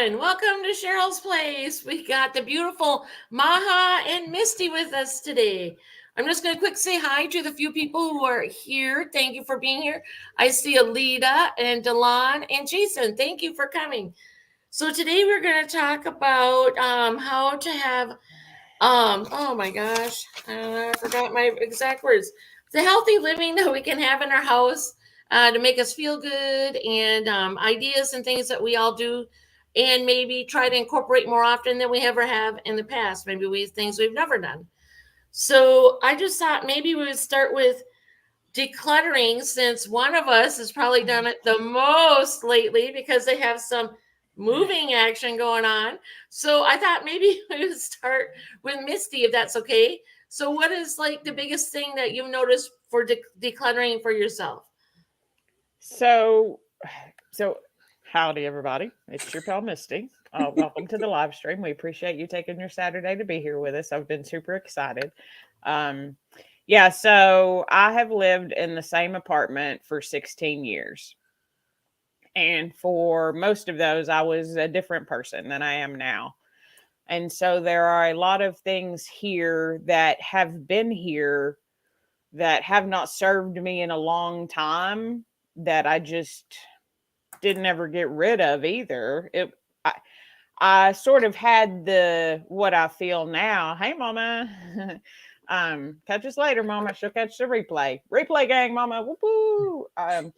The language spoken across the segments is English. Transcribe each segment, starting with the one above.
everyone. Welcome to Cheryl's Place. We got the beautiful Maha and Misty with us today. I'm just going to quick say hi to the few people who are here. Thank you for being here. I see Alita and Delon and Jason. Thank you for coming. So today we're going to talk about how to have, oh my gosh, I forgot my exact words. The healthy living that we can have in our house to make us feel good, and ideas and things that we all do, and maybe try to incorporate more often than we ever have in the past. Maybe things we've never done. So I just thought maybe we would start with decluttering, since one of us has probably done it the most lately because they have some moving action going on. So I thought maybe we would start with Misty, if that's okay. So what is like the biggest thing that you've noticed for decluttering for yourself? So howdy, everybody. It's your pal Misty. Welcome to the live stream. We appreciate you taking your Saturday to be here with us. I've been super excited. So I have lived in the same apartment for 16 years. And for most of those, I was a different person than I am now. And so there are a lot of things here that have been here that have not served me in a long time that I just didn't ever get rid of either. I sort of had what I feel now. Hey, Mama. Catch us later, Mama. She'll catch the replay. Replay gang, Mama. Whoop-woo. But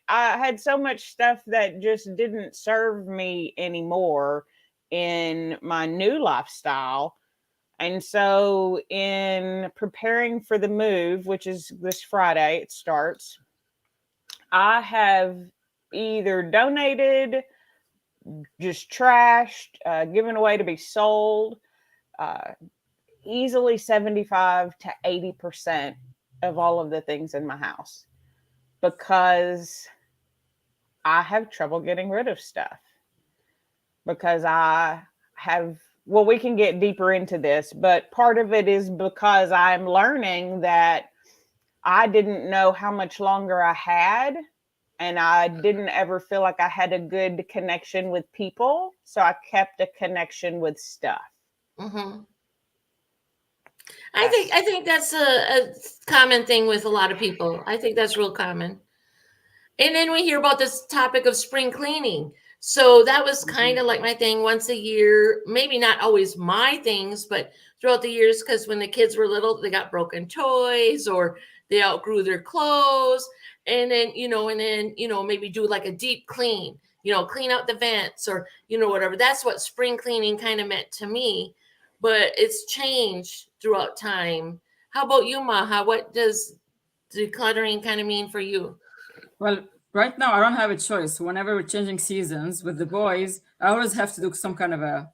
I had so much stuff that just didn't serve me anymore in my new lifestyle. And so in preparing for the move, which is this Friday, it starts, I have either donated, just trashed, given away to be sold, easily 75 to 80% of all of the things in my house, because I have trouble getting rid of stuff. Because we can get deeper into this, but part of it is because I'm learning that I didn't know how much longer I had, and I didn't ever feel like I had a good connection with people. So I kept a connection with stuff. Mm-hmm. I think that's a common thing with a lot of people. I think that's real common. And then we hear about this topic of spring cleaning. So that was kind of like my thing once a year, maybe not always my things, but throughout the years, because when the kids were little, they got broken toys or they outgrew their clothes. And then, maybe do like a deep clean, clean out the vents or, whatever. That's what spring cleaning kind of meant to me, but it's changed throughout time. How about you, Maha? What does decluttering kind of mean for you? Well, right now I don't have a choice. Whenever we're changing seasons with the boys, I always have to do some kind of a,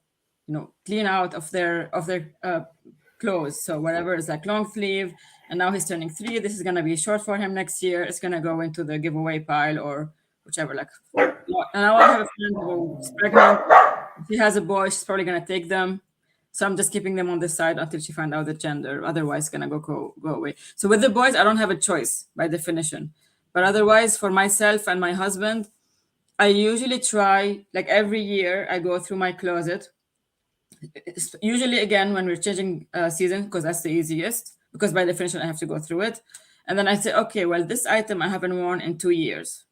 clean out of their clothes. So whatever is like long sleeve, and now he's turning 3. This is gonna be short for him next year. It's gonna go into the giveaway pile or whichever. Like, and now I have a friend who's pregnant. If she has a boy, she's probably gonna take them. So I'm just keeping them on the side until she finds out the gender. Otherwise, it's gonna go away. So with the boys, I don't have a choice by definition. But otherwise, for myself and my husband, I usually try, like every year, I go through my closet. It's usually, again, when we're changing season, because that's the easiest, because by definition, I have to go through it. And then I say, okay, well, this item I haven't worn in 2 years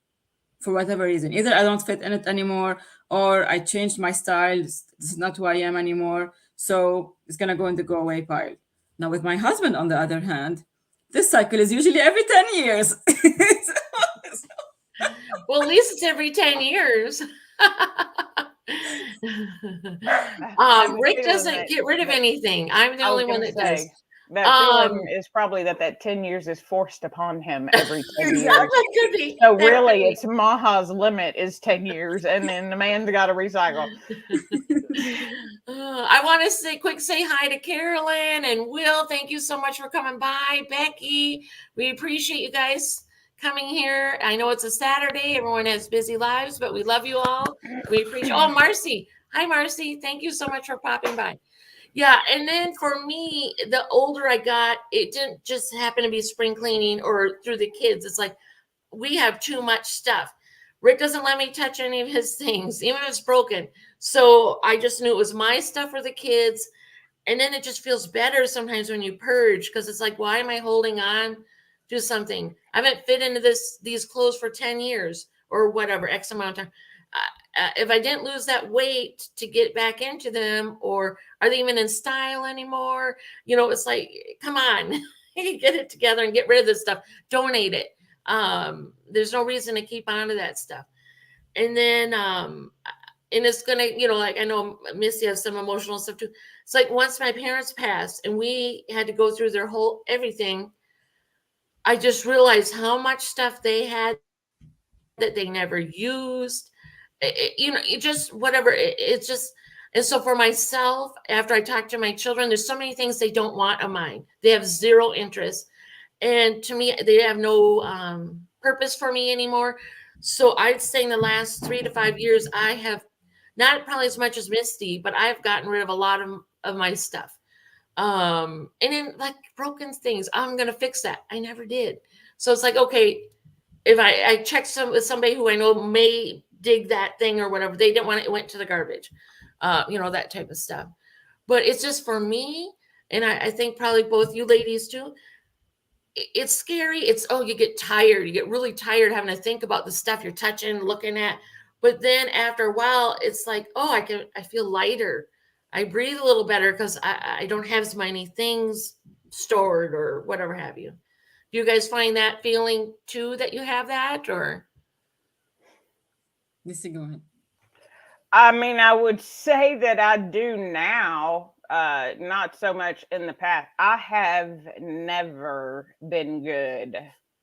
for whatever reason. Either I don't fit in it anymore, or I changed my style. This is not who I am anymore. So it's going to go in the go away pile. Now, with my husband, on the other hand, this cycle is usually every 10 years. Well, at least it's every 10 years. Rick doesn't get rid of anything. I'm the only one that does. That feeling is probably that 10 years is forced upon him every 10 years. That could be. So really, it's Maha's limit is 10 years, and then the man's got to recycle. I want to say hi to Carolyn and Will. Thank you so much for coming by. Becky, we appreciate you guys coming here. I know it's a Saturday. Everyone has busy lives, but we love you all. We appreciate. Oh, Marcy. Hi, Marcy. Thank you so much for popping by. Yeah, and then for me, the older I got, it didn't just happen to be spring cleaning or through the kids. It's like we have too much stuff. Rick doesn't let me touch any of his things, even if it's broken. So I just knew it was my stuff for the kids. And then it just feels better sometimes when you purge, because it's like, why am I holding on to something? I haven't fit into these clothes for 10 years or whatever, X amount of time. If I didn't lose that weight to get back into them, or are they even in style anymore? It's like, come on, get it together and get rid of this stuff. Donate it. There's no reason to keep on to that stuff. And then, and it's gonna, like, I know Misty has some emotional stuff too. It's like, once my parents passed and we had to go through their whole everything, I just realized how much stuff they had that they never used. It just whatever. It's just, and so for myself, after I talk to my children, there's so many things they don't want of mine. They have zero interest, and to me, they have no purpose for me anymore. So I'd say in the last 3 to 5 years, I have, not probably as much as Misty, but I've gotten rid of a lot of my stuff. And then, like, broken things, I'm gonna fix that. I never did. So it's like, okay, if I check with somebody who I know may dig that thing or whatever, they didn't want it, it went to the garbage, that type of stuff. But it's just for me, and I think probably both you ladies too. It's scary. You get tired. You get really tired having to think about the stuff you're touching, looking at. But then after a while, it's like, I feel lighter. I breathe a little better because I don't have as many things stored or whatever have you. Do you guys find that feeling too, that you have that, or? Misty, go ahead. I mean, I would say that I do now, not so much in the past. I have never been good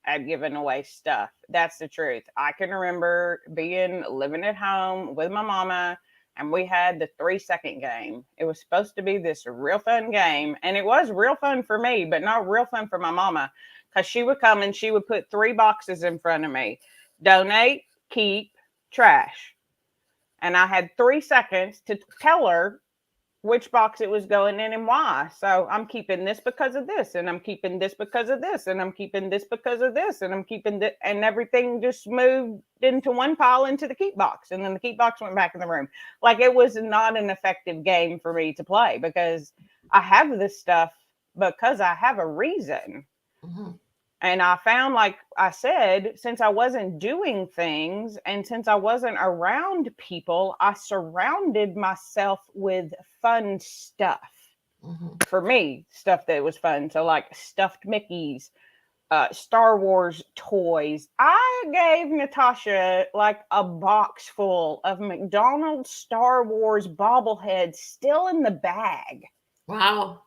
at giving away stuff. That's the truth. I can remember living at home with my mama, and we had the 3-second game. It was supposed to be this real fun game, and it was real fun for me, but not real fun for my mama, because she would come and she would put 3 boxes in front of me: donate, keep, trash. And I had 3 seconds to tell her which box it was going in and why. So I'm keeping this because of this, and I'm keeping this because of this, and I'm keeping this because of this, and I'm keeping this, and everything just moved into one pile into the keep box. And then the keep box went back in the room. Like, it was not an effective game for me to play, because I have this stuff because I have a reason. Mm-hmm. And I found, like I said, since I wasn't doing things and since I wasn't around people, I surrounded myself with fun stuff. Mm-hmm. For me, stuff that was fun. So, like, stuffed Mickeys, Star Wars toys. I gave Natasha like a box full of McDonald's Star Wars bobbleheads still in the bag. Wow.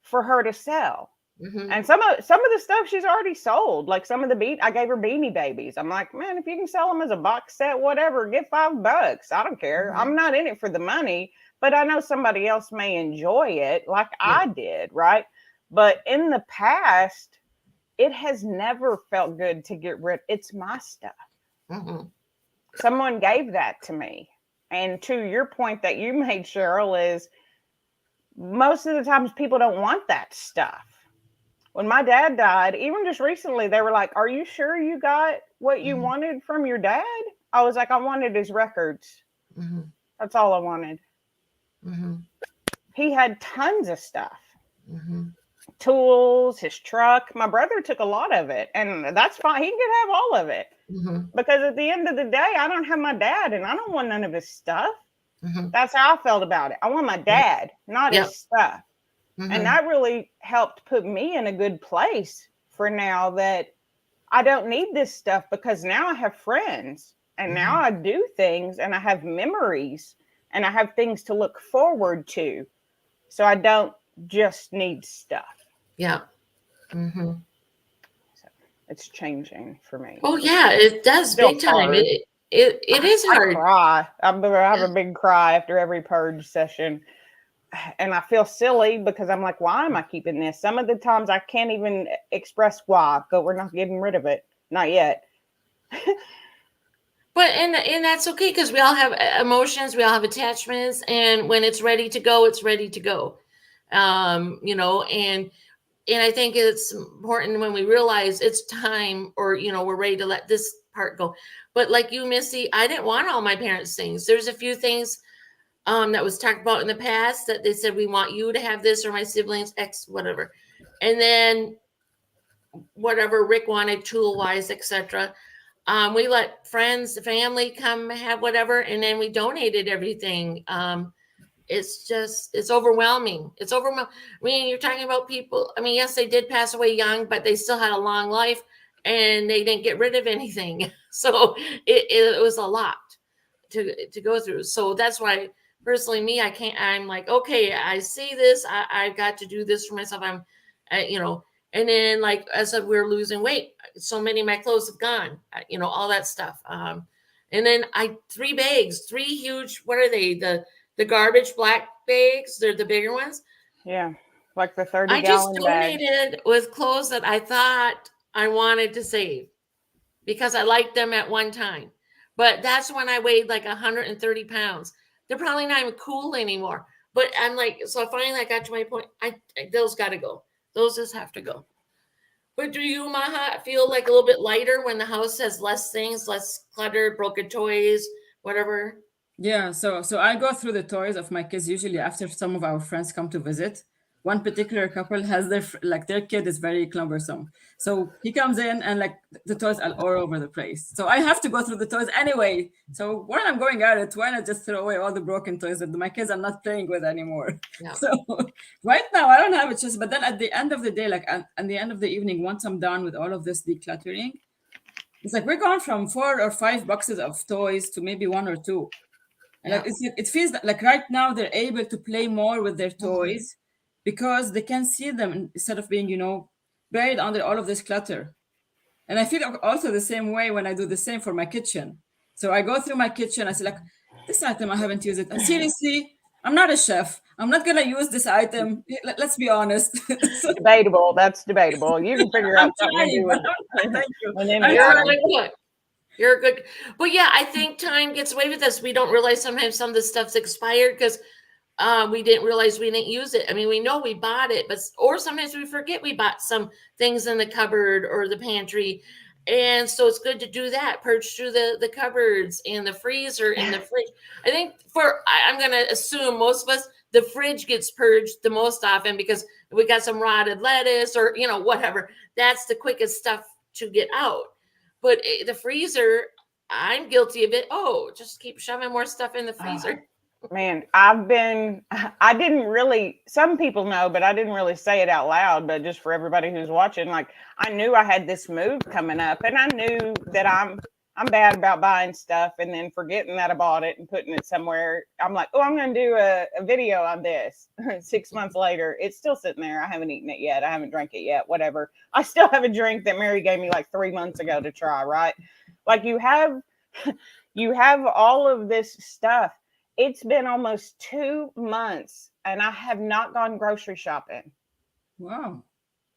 For her to sell. Mm-hmm. And some of the stuff she's already sold. Like, some of the I gave her Beanie Babies. I'm like, man, if you can sell them as a box set, whatever, get $5. I don't care. Mm-hmm. I'm not in it for the money, but I know somebody else may enjoy it, like I did, right? But in the past, it has never felt good to get rid. It's my stuff. Mm-hmm. Someone gave that to me. And to your point that you made, Cheryl, is most of the times people don't want that stuff. When my dad died, even just recently, they were like, are you sure you got what you wanted from your dad? I was like, I wanted his records. Mm-hmm. That's all I wanted. Mm-hmm. He had tons of stuff. Mm-hmm. Tools, his truck. My brother took a lot of it, and that's fine. He can have all of it. Mm-hmm. Because at the end of the day, I don't have my dad, and I don't want none of his stuff. Mm-hmm. That's how I felt about it. I want my dad, not his stuff. Mm-hmm. And that really helped put me in a good place for now, that I don't need this stuff, because now I have friends, and now I do things, and I have memories, and I have things to look forward to. So I don't just need stuff. Yeah. Mm-hmm. So it's changing for me. Oh yeah, it does. Still big time. hard. It is hard. I cry. I have a big cry after every purge session. And I feel silly, because I'm like, why am I keeping this? Some of the times I can't even express why, but we're not getting rid of it. Not yet. But and that's okay, because we all have emotions, we all have attachments, and when it's ready to go, it's ready to go. And I think it's important when we realize it's time, or we're ready to let this part go. But like you, Missy, I didn't want all my parents' things. There's a few things that was talked about in the past that they said, we want you to have this, or my siblings, X, whatever. And then whatever Rick wanted, tool wise, etc. We let friends, the family come have whatever, and then we donated everything. It's overwhelming. It's overwhelming. I mean, you're talking about people. I mean, yes, they did pass away young, but they still had a long life, and they didn't get rid of anything. So it was a lot to go through. So that's why, personally, me, I'm like, okay, I see this. I've got to do this for myself. And then, like I said, we're losing weight. So many of my clothes have gone, all that stuff. And then 3 bags, 3 huge, what are they? The garbage black bags. They're the bigger ones. Yeah. Like the 30 I just gallon bag. donated with clothes that I thought I wanted to save because I liked them at one time. But that's when I weighed like 130 pounds. They're probably not even cool anymore. But I'm like, so finally I got to my point. Those got to go. Those just have to go. But do you, Maha, feel like a little bit lighter when the house has less things, less clutter, broken toys, whatever? Yeah, so I go through the toys of my kids usually after some of our friends come to visit. One particular couple has their kid is very cumbersome. So he comes in and like the toys are all over the place. So I have to go through the toys anyway. So when I'm going at it, why not just throw away all the broken toys that my kids are not playing with anymore? Yeah. So right now I don't have a choice. But then at the end of the day, like at the end of the evening, once I'm done with all of this decluttering, it's like we're going from 4 or 5 boxes of toys to maybe 1 or 2. And Yeah. it feels like right now they're able to play more with their toys because they can see them instead of being, buried under all of this clutter. And I feel also the same way when I do the same for my kitchen. So I go through my kitchen, I say like, this item I haven't used it. And seriously, I'm not a chef. I'm not gonna use this item. Let's be honest. So, Debatable. That's debatable. You can figure I'm out something to trying, do but with thank you. and then I'm You're a trying. good cook. You're a good. But yeah, I think time gets away with us. We don't realize sometimes some of the stuff's expired because we didn't realize we didn't use it. I mean, we know we bought it, or sometimes we forget we bought some things in the cupboard or the pantry. And so it's good to do that, purge through the cupboards and the freezer and the fridge. I think I'm going to assume most of us, the fridge gets purged the most often because we got some rotted lettuce or, whatever. That's the quickest stuff to get out. But the freezer, I'm guilty of it. Oh, just keep shoving more stuff in the freezer. Man, I didn't really, some people know, but I didn't really say it out loud, but just for everybody who's watching, like I knew I had this move coming up and I knew that I'm bad about buying stuff and then forgetting that I bought it and putting it somewhere. I'm like, oh, I'm going to do a video on this. 6 months later, it's still sitting there. I haven't eaten it yet. I haven't drank it yet, whatever. I still have a drink that Mary gave me like 3 months ago to try, right? Like you have all of this stuff. It's been almost 2 months and I have not gone grocery shopping. Wow.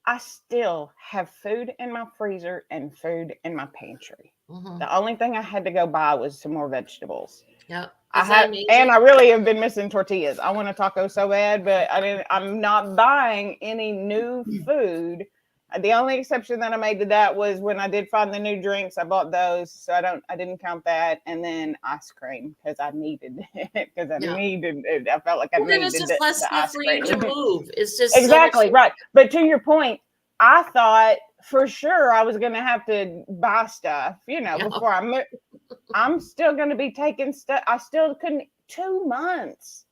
I still have food in my freezer and food in my pantry. Mm-hmm. The only thing I had to go buy was some more vegetables. Yeah. And I really have been missing tortillas. I want a taco so bad, but I'm not buying any new food. The only exception that I made to that was when I did find the new drinks. I bought those, so I didn't count that. And then ice cream because I needed it needed it. I felt like I needed it's just less stuff for you to move. It's just exactly right. But to your point, I thought for sure I was going to have to buy stuff, before I moved. I'm still going to be taking stuff. I still couldn't. 2 months.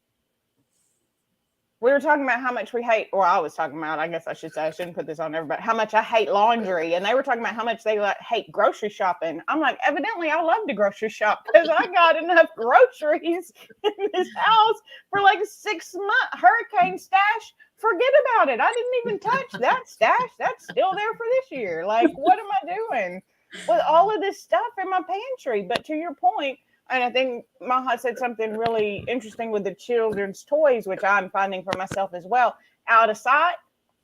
We were talking about how much we hate, or I was talking about, I guess I should say, I shouldn't put this on everybody, how much I hate laundry. And they were talking about how much they hate grocery shopping. I'm like, evidently I love to grocery shop because I got enough groceries in this house for like 6 months. Hurricane stash, forget about it. I didn't even touch that stash. That's still there for this year. Like, what am I doing with all of this stuff in my pantry? But to your point, and I think Maha said something really interesting with the children's toys, which I'm finding for myself as well. Out of sight,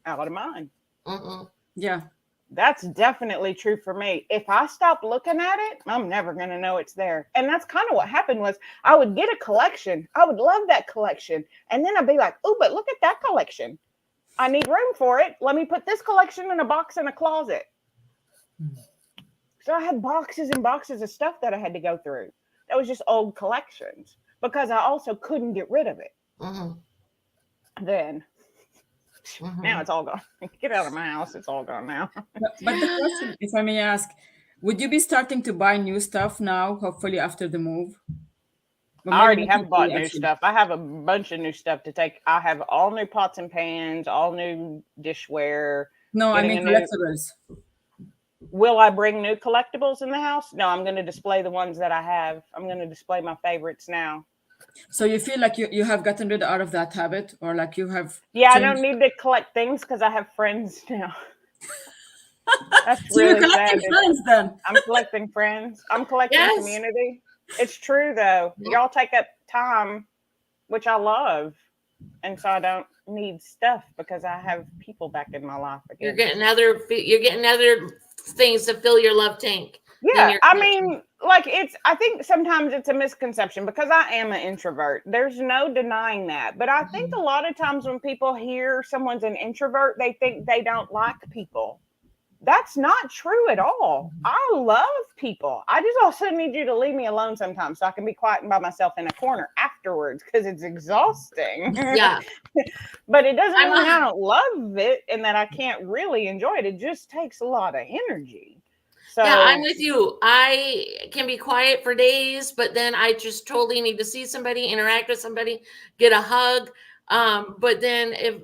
out of mind. Yeah. That's definitely true for me. If I stop looking at it, I'm never going to know it's there. And that's kind of what happened was I would get a collection. I would love that collection. And then I'd be like, oh, but look at that collection. I need room for it. Let me put this collection in a box in a closet. So I had boxes and boxes of stuff that I had to go through. That was just old collections because I also couldn't get rid of it. Then now it's all gone. Get out of my house. It's all gone now. But the question, if I may ask, would you be starting to buy new stuff now, hopefully after the move? Or I maybe already not have bought hopefully, new actually. stuff. I have a bunch of new stuff to take. I have all new pots and pans, all new dishware. No, I getting mean a new- collectibles. Will I bring new collectibles in the house? No, I'm going to display the ones that I have. I'm going to display my favorites now. So you feel like you have gotten rid out of that habit, or like you have Yeah, I changed? don't need to collect things because I have friends now. That's So you're really sad. collecting friends then. I'm collecting friends. I'm collecting Yes. community. It's true though. Y'all take up time, which I love, and so I don't need stuff because I have people back in my life You're again. getting other things to fill your love tank. Yeah, I mean, like I think sometimes it's a misconception because I am an introvert. There's no denying that. But I think a lot of times when people hear someone's an introvert, they think they don't like people. That's not true at all. I love people. I just also need you to leave me alone sometimes so I can be quiet and by myself in a corner afterwards because it's exhausting. Yeah. But it doesn't mean I don't love it and that I can't really enjoy it. It just takes a lot of energy. So yeah, I'm with you. I can be quiet for days, but then I just totally need to see somebody, interact with somebody, get a hug. But then if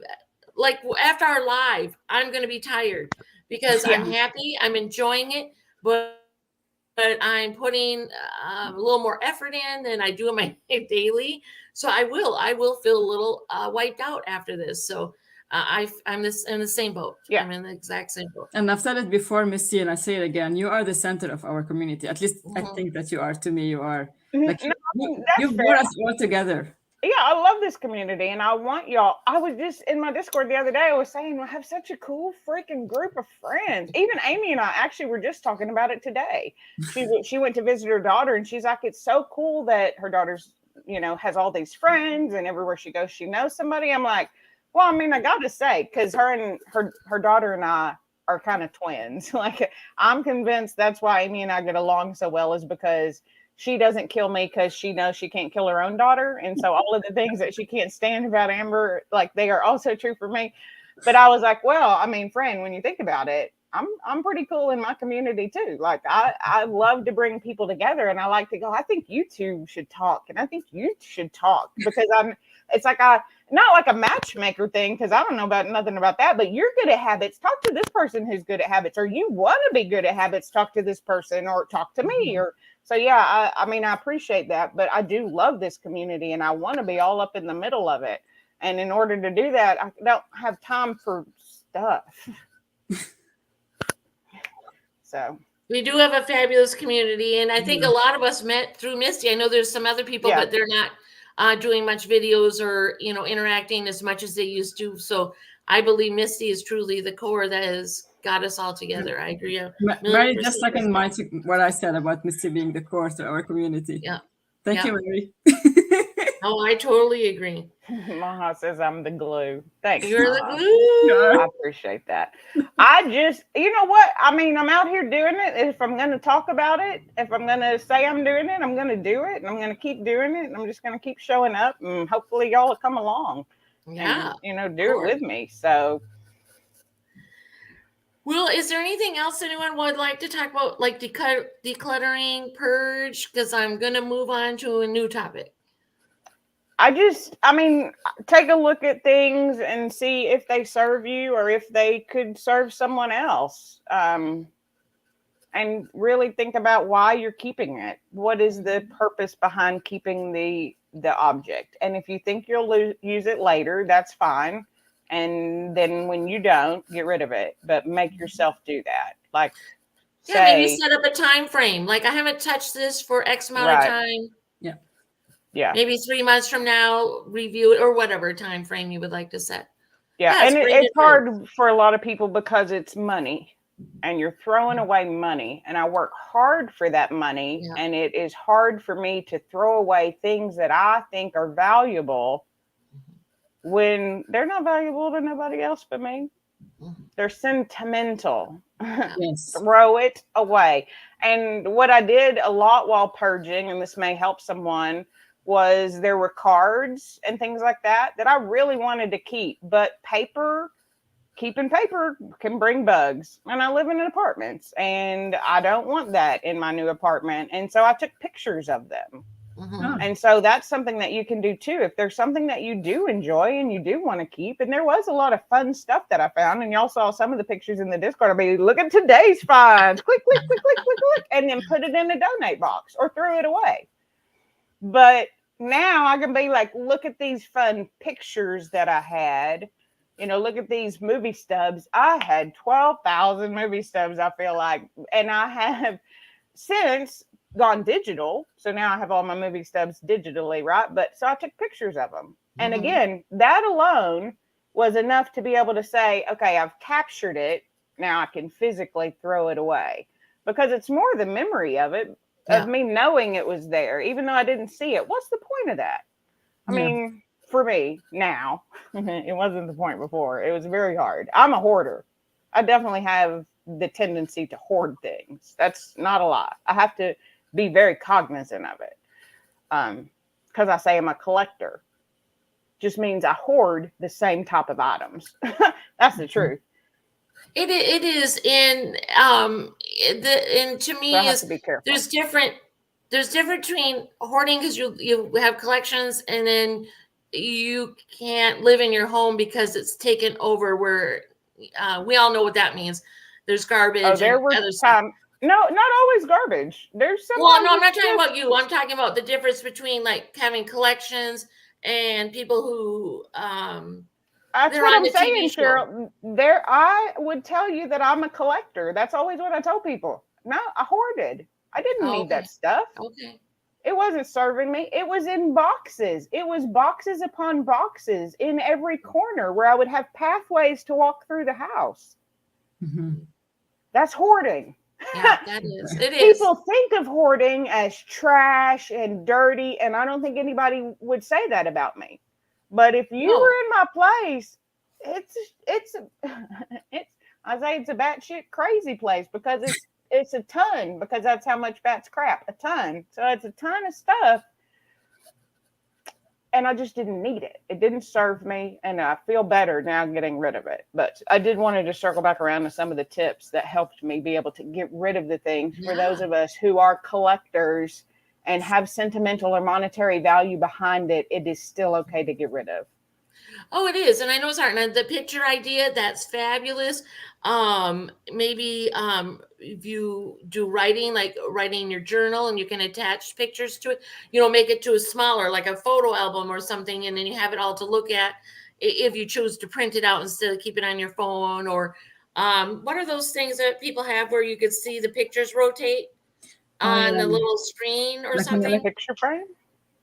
like after our live, I'm going to be tired because I'm happy, I'm enjoying it, but I'm putting a little more effort in than I do in my daily. So I will feel a little wiped out after this. So I'm in the same boat. Yeah. I'm in the exact same boat. And I've said it before, Misty, and I say it again. You are the center of our community. At least I think that you are. To me, you are. Like you brought us all together. Yeah, I love this community and I want y'all. I was just in my Discord the other day. I was saying I have such a cool freaking group of friends. Even Amy and I actually were just talking about it today. She went to visit her daughter and she's like, it's so cool that her daughter's, has all these friends and everywhere she goes, she knows somebody. I'm like, well, I mean, I got to say, because her and her daughter and I are kind of twins. Like, I'm convinced that's why Amy and I get along so well is because she doesn't kill me because she knows she can't kill her own daughter. And so all of the things that she can't stand about Amber, like they are also true for me. But I was like, well, I mean, friend, when you think about it, I'm pretty cool in my community too. Like I love to bring people together and I like to go, I think you two should talk. And I think you should talk because it's like not like a matchmaker thing because I don't know nothing about that, but you're good at habits. Talk to this person who's good at habits, or you want to be good at habits. Talk to this person or talk to me. Or so, yeah, I mean, I appreciate that, but I do love this community and I want to be all up in the middle of it. And in order to do that, I don't have time for stuff. So we do have a fabulous community, and I think a lot of us met through Misty. I know there's some other people, but they're not doing much videos or interacting as much as they used to. So I believe Misty is truly the core that has got us all together. I agree. Mary, just second what I said about Misty being the core to our community. Yeah. Thank you, Mary. Oh, I totally agree. Maha says I'm the glue. Thanks. You're Maha. the glue. I appreciate that. I just, you know what? I mean, I'm out here doing it. If I'm going to talk about it, if I'm going to say I'm doing it, I'm going to do it. And I'm going to keep doing it. And I'm just going to keep showing up. And hopefully y'all will come along. Yeah. And, do it with me. So. Well, is there anything else anyone would like to talk about, like decluttering, purge? Because I'm going to move on to a new topic. Take a look at things and see if they serve you or if they could serve someone else. And really think about why you're keeping it. What is the purpose behind keeping the object? And if you think you'll use it later, that's fine. And then when you don't, get rid of it. But make yourself do that. Like, maybe set up a time frame. Like, I haven't touched this for X amount of time. Yeah. Maybe 3 months from now, review it, or whatever time frame you would like to set. Yeah, and it's hard for a lot of people because it's money and you're throwing away money. And I work hard for that money. And it is hard for me to throw away things that I think are valuable when they're not valuable to nobody else but me. They're sentimental. Yes. Throw it away. And what I did a lot while purging, and this may help someone, was there were cards and things like that I really wanted to keep, but keeping paper can bring bugs. And I live in an apartment and I don't want that in my new apartment. And so I took pictures of them. Oh, And so that's something that you can do too. If there's something that you do enjoy and you do want to keep, and there was a lot of fun stuff that I found, and y'all saw some of the pictures in the Discord. I mean, look at today's finds, click, click, click, click, click, click, and then put it in a donate box or throw it away. But now I can be like, look at these fun pictures that I had. You know, look at these movie stubs. I had 12,000 movie stubs, I feel like. And I have since gone digital. So now I have all my movie stubs digitally, right? But so I took pictures of them. And again, that alone was enough to be able to say, okay, I've captured it. Now I can physically throw it away, because it's more the memory of it, of me knowing it was there, even though I didn't see it. What's the point of that? I mean, for me now, it wasn't the point before. It was very hard. I'm a hoarder. I definitely have the tendency to hoard things. That's not a lot. I have to be very cognizant of it. Because I say I'm a collector. Just means I hoard the same type of items. That's the truth. It is, and to me, So I have to be careful. there's different between hoarding, because you have collections, and then you can't live in your home because it's taken over. Where we all know what that means. There's garbage. Oh, there and were other stuff. times. No, not always garbage. There's some. Well, no, I'm not talking about you. I'm talking about the difference between like having collections and people who That's they're what on I'm the saying, TV show. Cheryl. There, I would tell you that I'm a collector. That's always what I tell people. No, I hoarded. I didn't need that stuff. Okay. It wasn't serving me. It was in boxes. It was boxes upon boxes in every corner where I would have pathways to walk through the house. That's hoarding. Yeah, that is. It is. People think of hoarding as trash and dirty, and I don't think anybody would say that about me. But if you were in my place, it's I say it's a batshit crazy place, because it's a ton, because that's how much bat's crap, a ton. So it's a ton of stuff, and I just didn't need it. It didn't serve me, and I feel better now getting rid of it. But I did want to just circle back around to some of the tips that helped me be able to get rid of the things for those of us who are collectors and have sentimental or monetary value behind it. It is still okay to get rid of. Oh, it is. And I know it's hard. And the picture idea, that's fabulous. Maybe if you do writing, like writing in your journal, and you can attach pictures to it, make it to a smaller, like a photo album or something, and then you have it all to look at if you choose to print it out instead of keep it on your phone. Or what are those things that people have where you could see the pictures rotate on the little screen or like something? In a picture frame?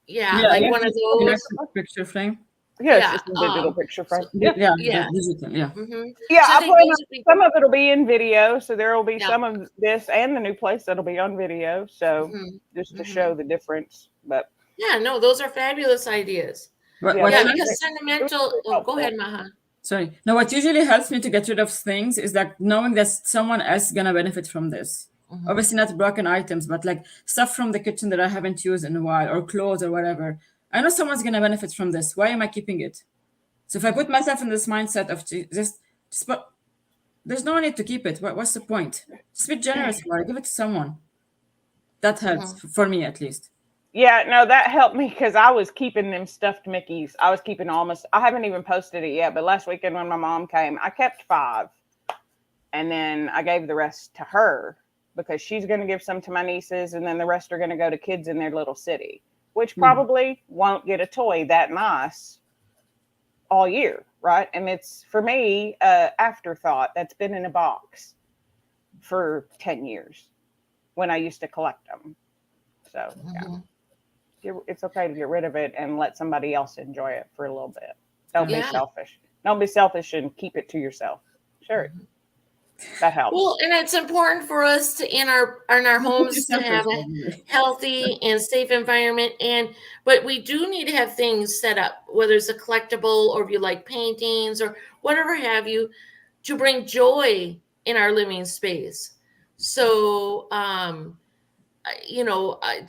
Yeah, like one of those. Picture frame. Yes, it's a digital picture frame. Yeah. So Digital. I think plan those would be some of it'll be in video, so there will be Yeah. some of this and the new place that'll be on video. So just to show the difference. But yeah, no, those are fabulous ideas. What Because sentimental. Oh, go ahead, Maha. Sorry. No, what usually helps me to get rid of things is like knowing that someone else is gonna benefit from this. Obviously not broken items, but like stuff from the kitchen that I haven't used in a while, or clothes or whatever. I know someone's gonna benefit from this. Why am I keeping it? So if I put myself in this mindset of just but there's no need to keep it. What's the point? Just be generous about it. Give it to someone. That helps for me, at least. yeah, no, that helped me, because I was keeping them stuffed Mickeys. I was keeping I haven't even posted it yet, but last weekend when my mom came, I kept 5. And then I gave the rest to her, because she's going to give some to my nieces, and then the rest are going to go to kids in their little city, which probably won't get a toy that nice all year, right? And it's, for me, afterthought that's been in a box for 10 years when I used to collect them. So it's okay to get rid of it and let somebody else enjoy it for a little bit. Don't be selfish. Don't be selfish and keep it to yourself. Sure. That helps. Well, and it's important for us to in our homes to have a healthy and safe environment. But we do need to have things set up, whether it's a collectible or if you like paintings or whatever have you, to bring joy in our living space. So, to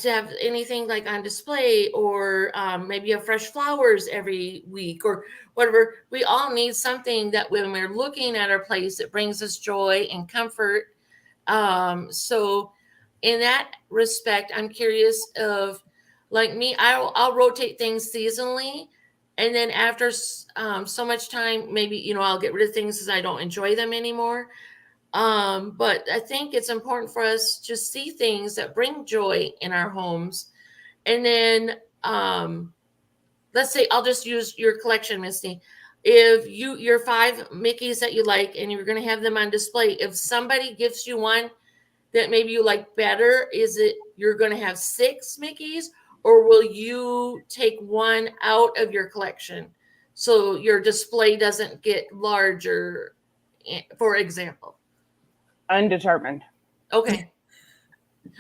have anything like on display, or maybe have fresh flowers every week or whatever. We all need something that when we're looking at our place, it brings us joy and comfort. So in that respect, I'm curious of, like me, I'll rotate things seasonally. And then after so much time, maybe, I'll get rid of things because I don't enjoy them anymore. But I think it's important for us to see things that bring joy in our homes. And then let's say I'll just use your collection, Misty. If your 5 Mickeys that you like and you're going to have them on display, if somebody gives you one that maybe you like better, is it you're going to have 6 Mickeys, or will you take one out of your collection so your display doesn't get larger, for example? Undetermined. Okay.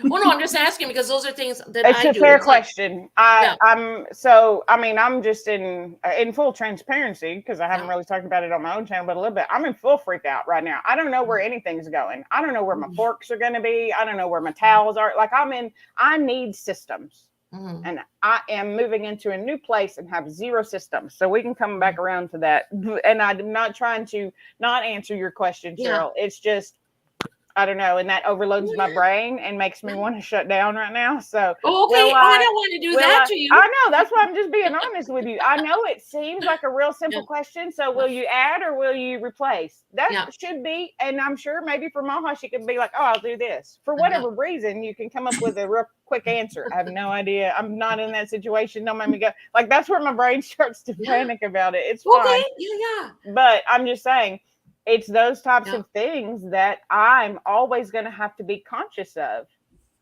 Well, no, I'm just asking because those are things that it's I a do. fair It's like, question. Yeah. I'm just in full transparency, because I haven't Yeah. really talked about it on my own channel, but a little bit. I'm in full freak out right now. I don't know where anything's going. I don't know where my forks are going to be. I don't know where my towels are. Like, I need systems. Mhm. And I am moving into a new place and have 0 systems. So we can come back around to that. And I'm not trying to not answer your question, Cheryl. It's just, I don't know. And that overloads my brain and makes me want to shut down right now. So, Okay. will I I don't want to do that to you. I know. That's why I'm just being honest with you. I know it seems like a real simple Yeah. question. So will you add or will you replace? That Yeah. should be. And I'm sure maybe for Maha, she could be like, oh, I'll do this. For whatever reason, you can come up with a real quick answer. I have no idea. I'm not in that situation. Don't make me go. Like, that's where my brain starts to panic about it. It's fine. Okay. Yeah. But I'm just saying, it's those types of things that I'm always going to have to be conscious of.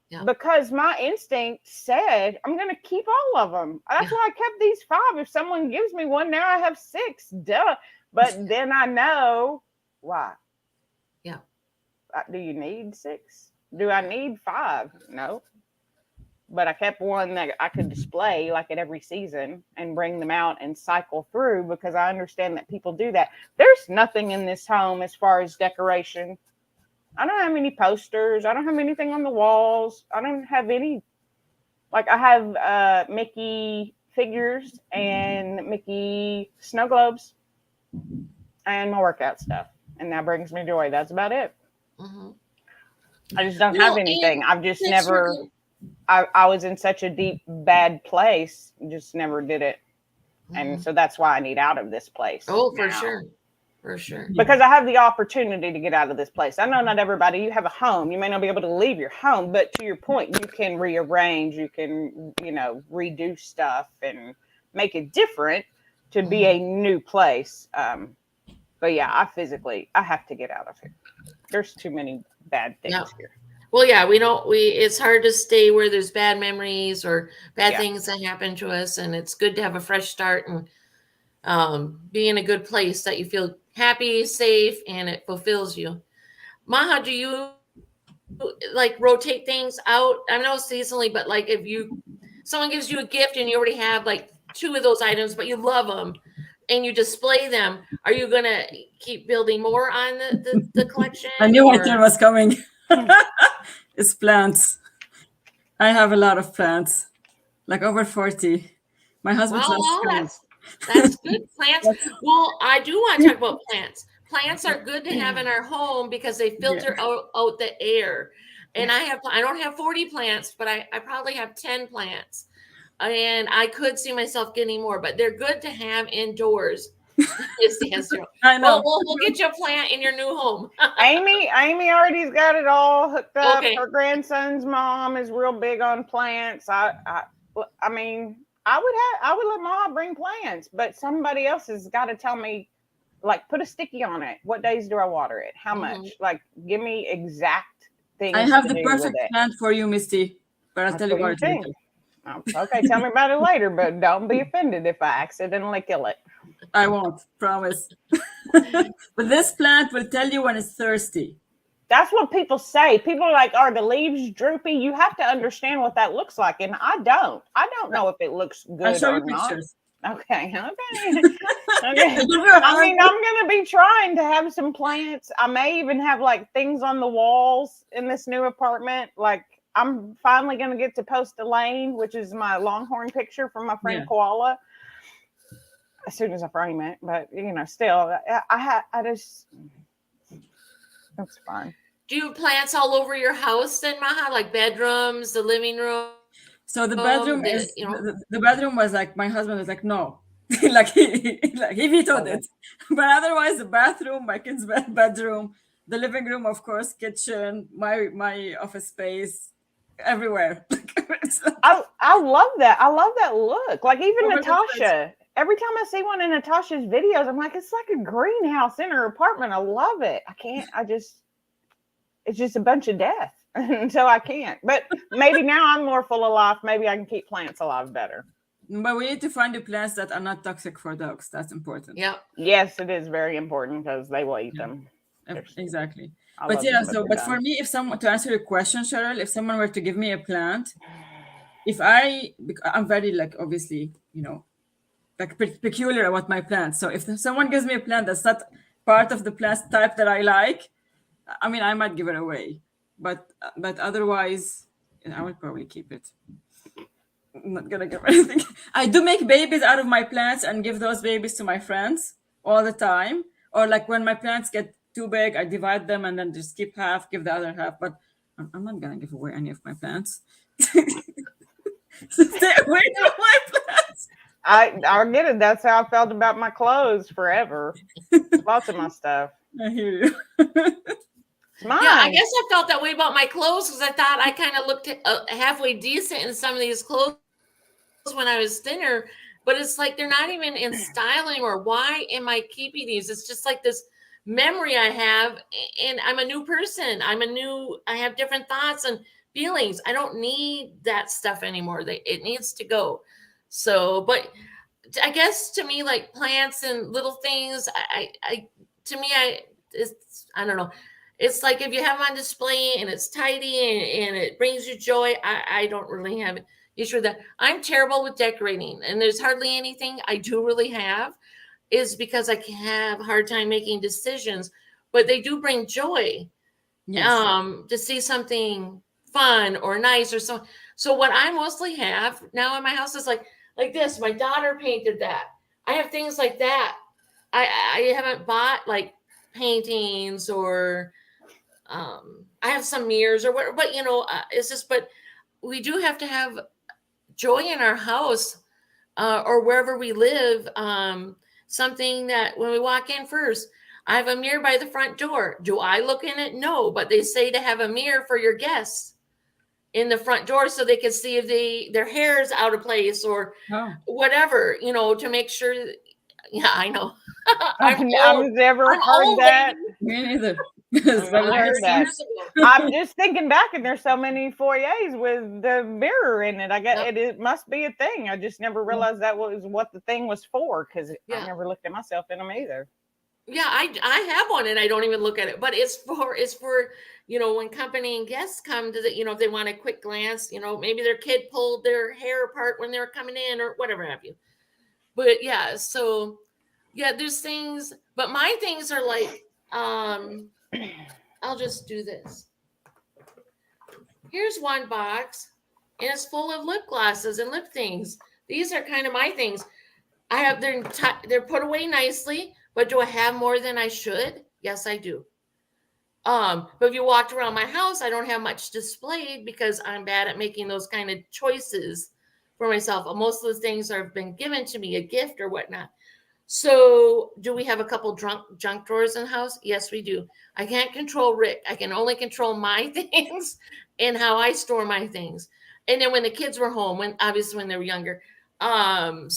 Yeah. Because my instinct said I'm going to keep all of them. That's why I kept these 5. If someone gives me one, now I have 6. Duh. But then I know why. Yeah. Do you need 6? Do I need 5? No. But I kept one that I could display like at every season and bring them out and cycle through, because I understand that people do that. There's nothing in this home as far as decoration. I don't have any posters. I don't have anything on the walls. I don't have any, like, I have Mickey figures and Mickey snow globes and my workout stuff. And that brings me joy. That's about it. Mm-hmm. I just don't have anything. I've just never, I was in such a deep, bad place, just never did it. And so that's why I need out of this place. Oh, for sure. For sure. Because I have the opportunity to get out of this place. I know not everybody, you have a home. You may not be able to leave your home, but to your point, you can rearrange, you can, redo stuff and make it different to be a new place. But yeah, I have to get out of here. There's too many bad things here. Well, yeah, it's hard to stay where there's bad memories or bad things that happen to us. And it's good to have a fresh start and be in a good place that you feel happy, safe, and it fulfills you. Maha, do you like rotate things out? I know seasonally, but like if someone gives you a gift and you already have like 2 of those items, but you love them and you display them, are you going to keep building more on the collection? I knew my turn was coming. It's plants. I have a lot of plants, like over 40. My husband loves that's good. Plants. Well, I do want to talk about plants. Plants are good to have in our home because they filter out the air. And I don't have 40 plants, but I probably have 10 plants. And I could see myself getting more, but they're good to have indoors. Is the answer. I know. We'll get you a plant in your new home. Amy already's got it all hooked up. Okay. Her grandson's mom is real big on plants. I mean, I would let Maha bring plants, but somebody else has got to tell me, like, put a sticky on it. What days do I water it? How much? Like, give me exact things. I have the perfect plant for you, Misty. But I'll tell you what. Okay, tell me about it later, but don't be offended if I accidentally kill it. I won't, promise. But this plant will tell you when it's thirsty. That's what people say. People are like, are the leaves droopy? You have to understand what that looks like. And I don't know if it looks good I'll show or you not. pictures. Okay. Okay. Okay. Give her a I mean, hug. I'm gonna be trying to have some plants. I may even have like things on the walls in this new apartment. Like I'm finally gonna get to post a lane, which is my longhorn picture from my friend Yeah. Koala, as soon as I frame it. But still, I just that's fine. Do you have plants all over your house then, Maha? Like bedrooms, the living room, So the bedroom the is the bedroom was like my husband was like no, like he vetoed Okay. it. But otherwise, the bathroom, my kids' bedroom, the living room, of course, kitchen, my office space, everywhere. It's like I love that. I love that look. Like even over the place. Natasha. Every time I see one of Natasha's videos, I'm like, it's like a greenhouse in her apartment. I love it. I can't. It's just a bunch of death until I can't. But maybe now I'm more full of life. Maybe I can keep plants alive better. But we need to find the plants that are not toxic for dogs. That's important. yeah. Yes, it is very important because they will eat Yeah. them. Exactly. I But love yeah, them, but so they're but for dumb. me, if someone to answer your question, Cheryl, if someone were to give me a plant, I'm very like obviously, like peculiar about my plants. So if someone gives me a plant that's not part of the plant type that I like, I mean, I might give it away. But otherwise, I would probably keep it. I'm not gonna give anything. I do make babies out of my plants and give those babies to my friends all the time. Or like when my plants get too big, I divide them and then just keep half, give the other half. But I'm not gonna give away any of my plants. So stay away from my plants. I get it. That's how I felt about my clothes forever. Lots of my stuff. I hear you. It's mine. Yeah, I guess I felt that way about my clothes because I thought I kind of looked halfway decent in some of these clothes when I was thinner, but it's like they're not even in styling or why am I keeping these? It's just like this memory I have, and I'm a new person. I have different thoughts and feelings. I don't need that stuff anymore. It needs to go. So, but I guess to me, like plants and little things, I don't know. It's like if you have them on display and it's tidy and it brings you joy, I don't really have issue with that. I'm terrible with decorating, and there's hardly anything I do really have is because I can have a hard time making decisions, but they do bring joy. Yes. To see something fun or nice or so. So what I mostly have now in my house is like this. My daughter painted that. I have things like that. I haven't bought like paintings or I have some mirrors or whatever, but it's just, but we do have to have joy in our house or wherever we live. Something that when we walk in first, I have a mirror by the front door. Do I look in it? No, but they say to have a mirror for your guests in the front door so they can see if their hair is out of place or Oh. whatever, to make sure. Yeah, I know. I've never I'm heard old, that. Me neither. I've never heard that. years ago. I'm just thinking back, and there's so many foyers with the mirror in it. I guess it must be a thing. I just never realized that was what the thing was for because I never looked at myself in them either. Yeah, I have one and I don't even look at it, but it's for when company and guests come to if they want a quick glance, maybe their kid pulled their hair apart when they were coming in or whatever have you. But yeah, so yeah, there's things, but my things are like I'll just do this. Here's one box and it's full of lip glosses and lip things. These are kind of my things. I have they're put away nicely, but do I have more than I should? Yes, I do. But if you walked around my house, I don't have much displayed because I'm bad at making those kind of choices for myself. Most of the things have been given to me, a gift or whatnot. So do we have a couple junk drawers in the house? Yes, we do. I can't control Rick. I can only control my things and how I store my things. And then when the kids were home, when they were younger. But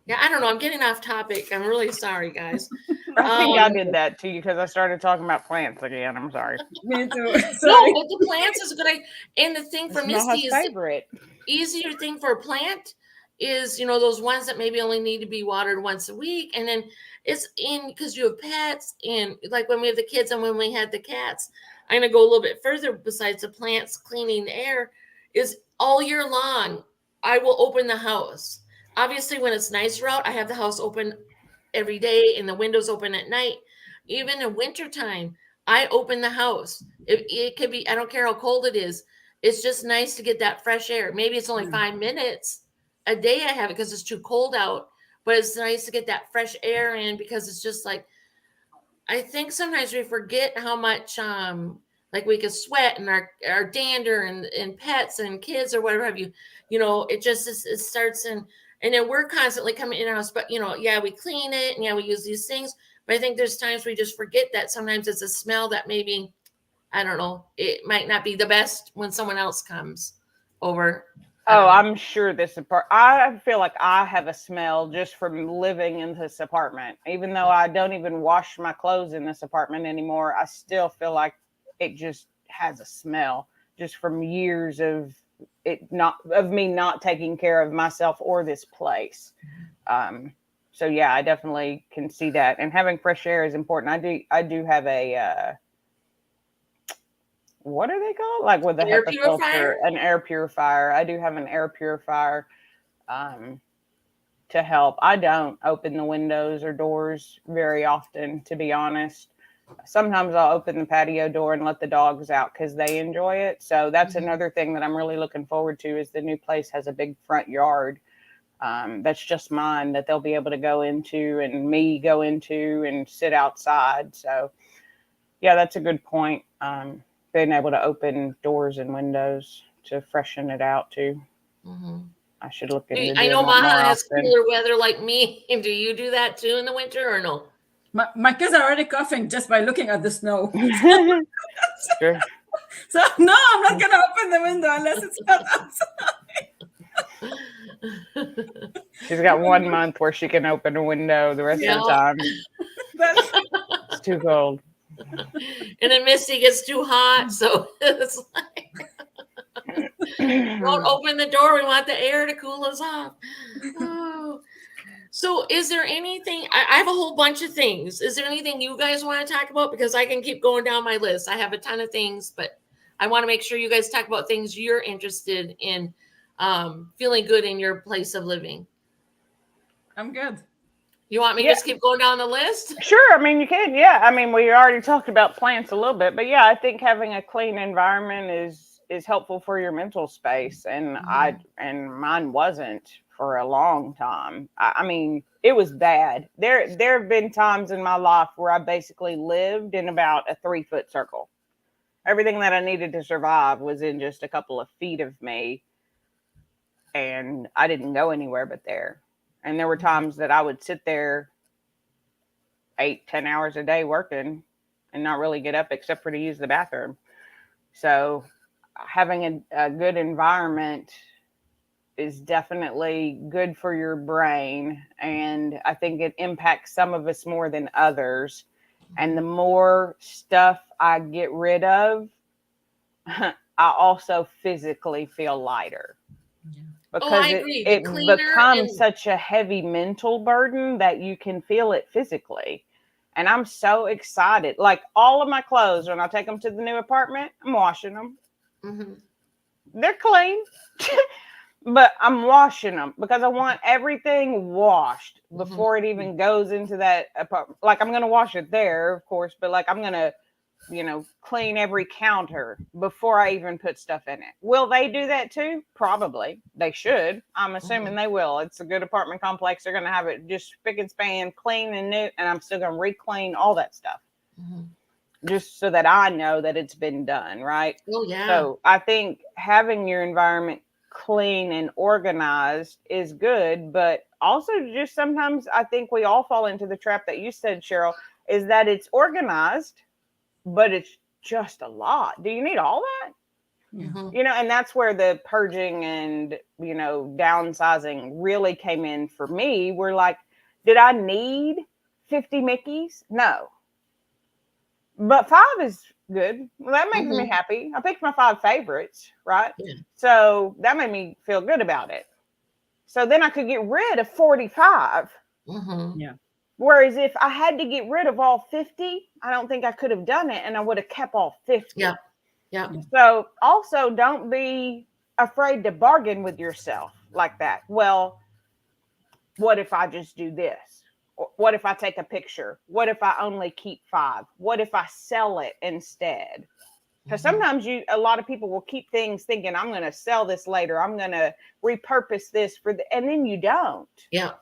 yeah, I don't know. I'm getting off topic. I'm really sorry, guys. I think I did that to you because I started talking about plants again. I'm sorry. Me too. No, but the plants is good. And the thing for Misty is favorite. Easier thing for a plant is, those ones that maybe only need to be watered once a week. And then it's because you have pets and like when we have the kids and when we had the cats, I'm going to go a little bit further besides the plants cleaning the air is all year long. I will open the house. Obviously, when it's nicer out, I have the house open every day and the windows open at night. Even in wintertime, I open the house. It could be, I don't care how cold it is. It's just nice to get that fresh air. Maybe it's only 5 minutes a day I have it because it's too cold out, but it's nice to get that fresh air in because it's just like, I think sometimes we forget how much like we could sweat and our dander and pets and kids or whatever have you, it just it starts and then we're constantly coming in our house, but yeah, we clean it and yeah, we use these things. But I think there's times we just forget that sometimes it's a smell that maybe, I don't know, it might not be the best when someone else comes over. Oh, I'm sure I feel like I have a smell just from living in this apartment. Even though I don't even wash my clothes in this apartment anymore, I still feel like it just has a smell just from years of me not taking care of myself or this place. So yeah, I definitely can see that. And having fresh air is important. I do have a what are they called? Like with the HEPA filter, an air purifier. I do have an air purifier to help. I don't open the windows or doors very often, to be honest. Sometimes I'll open the patio door and let the dogs out because they enjoy it. So that's another thing that I'm really looking forward to is the new place has a big front yard that's just mine that they'll be able to go into and me go into and sit outside. So yeah, that's a good point. Being able to open doors and windows to freshen it out too. I should look into doing I know Maha has often. cooler weather like me. Do you do that too in the winter or no? My kids are already coughing just by looking at the snow. Sure. So no, I'm not gonna open the window unless it's hot outside. She's got 1 month where she can open a window. The rest of the time, it's too cold. And then Misty gets too hot, so it's like, don't open the door. We want the air to cool us off. Oh. So is there anything, I have a whole bunch of things. Is there anything you guys want to talk about? Because I can keep going down my list. I have a ton of things, but I want to make sure you guys talk about things you're interested in feeling good in your place of living. I'm good. You want me to just keep going down the list? Sure. I mean, you can. Yeah. I mean, we already talked about plants a little bit, but yeah, I think having a clean environment is helpful for your mental space. And and mine wasn't for a long time. I mean, it was bad. There have been times in my life where I basically lived in about a 3-foot circle. Everything that I needed to survive was in just a couple of feet of me. And I didn't go anywhere but there. And there were times that I would sit there 8-10 hours a day working and not really get up except for to use the bathroom. So having a good environment is definitely good for your brain. And I think it impacts some of us more than others. And the more stuff I get rid of, I also physically feel lighter. Yeah. Because it becomes such a heavy mental burden that you can feel it physically. And I'm so excited. Like all of my clothes, when I take them to the new apartment, I'm washing them. They're clean. But I'm washing them because I want everything washed before it even goes into that apartment. Like I'm going to wash it there, of course, but like I'm going to, clean every counter before I even put stuff in it. Will they do that too? Probably. They should. I'm assuming they will. It's a good apartment complex. They're going to have it just spick and span, clean and new, and I'm still going to re-clean all that stuff. Just so that I know that it's been done, right? Oh, yeah. So I think having your environment clean and organized is good, but also just sometimes I think we all fall into the trap that you said, Cheryl, is that it's organized, but it's just a lot. Do you need all that? And that's where the purging and, downsizing really came in for me. We're like, did I need 50 Mickeys? No. But 5 is good. Well, that makes me happy. I picked my 5 favorites, right? Yeah. So that made me feel good about it. So then I could get rid of 45. Yeah. Whereas if I had to get rid of all 50, I don't think I could have done it, and I would have kept all 50. Yeah. So also don't be afraid to bargain with yourself. like that. Well, what if I just do this? What if I take a picture? What if I only keep 5? What if I sell it instead? Because sometimes a lot of people will keep things thinking, I'm going to sell this later. I'm going to repurpose this and then you don't. Yeah.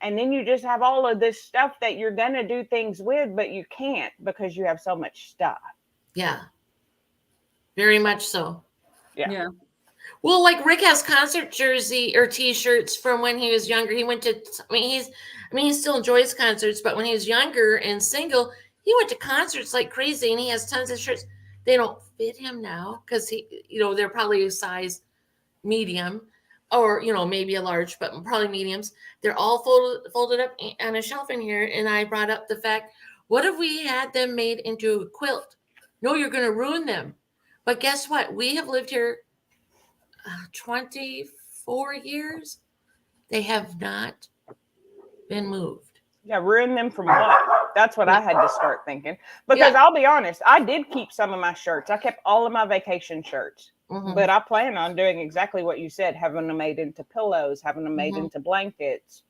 And then you just have all of this stuff that you're going to do things with, but you can't because you have so much stuff. Yeah. Very much so. Yeah. Well, like Rick has concert jersey or T-shirts from when he was younger. He went to, he still enjoys concerts, but when he was younger and single, he went to concerts like crazy, and he has tons of shirts. They don't fit him now because they're probably a size medium, or maybe a large, but probably mediums. They're all folded up on a shelf in here, and I brought up the fact, what if we had them made into a quilt? No, you're going to ruin them. But guess what? We have lived here 24 years. They have not been moved. Yeah, ruin them from what? That's what I had to start thinking. Because I'll be honest, I did keep some of my shirts. I kept all of my vacation shirts. But I plan on doing exactly what you said, having them made into pillows, having them made into blankets,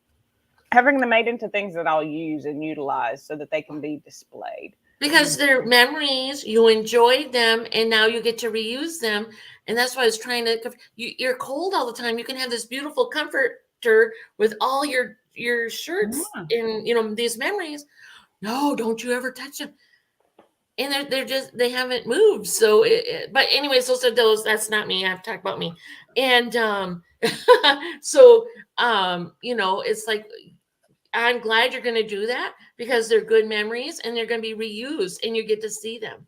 having them made into things that I'll use and utilize so that they can be displayed. Because they're memories, you enjoyed them, and now you get to reuse them. And that's why I was trying to, you're cold all the time. You can have this beautiful comforter with all your shirts and, these memories. No, don't you ever touch them. And they haven't moved. So, but anyways, those are those, that's not me. I've talked about me. And so, it's like, I'm glad you're going to do that because they're good memories and they're going to be reused and you get to see them.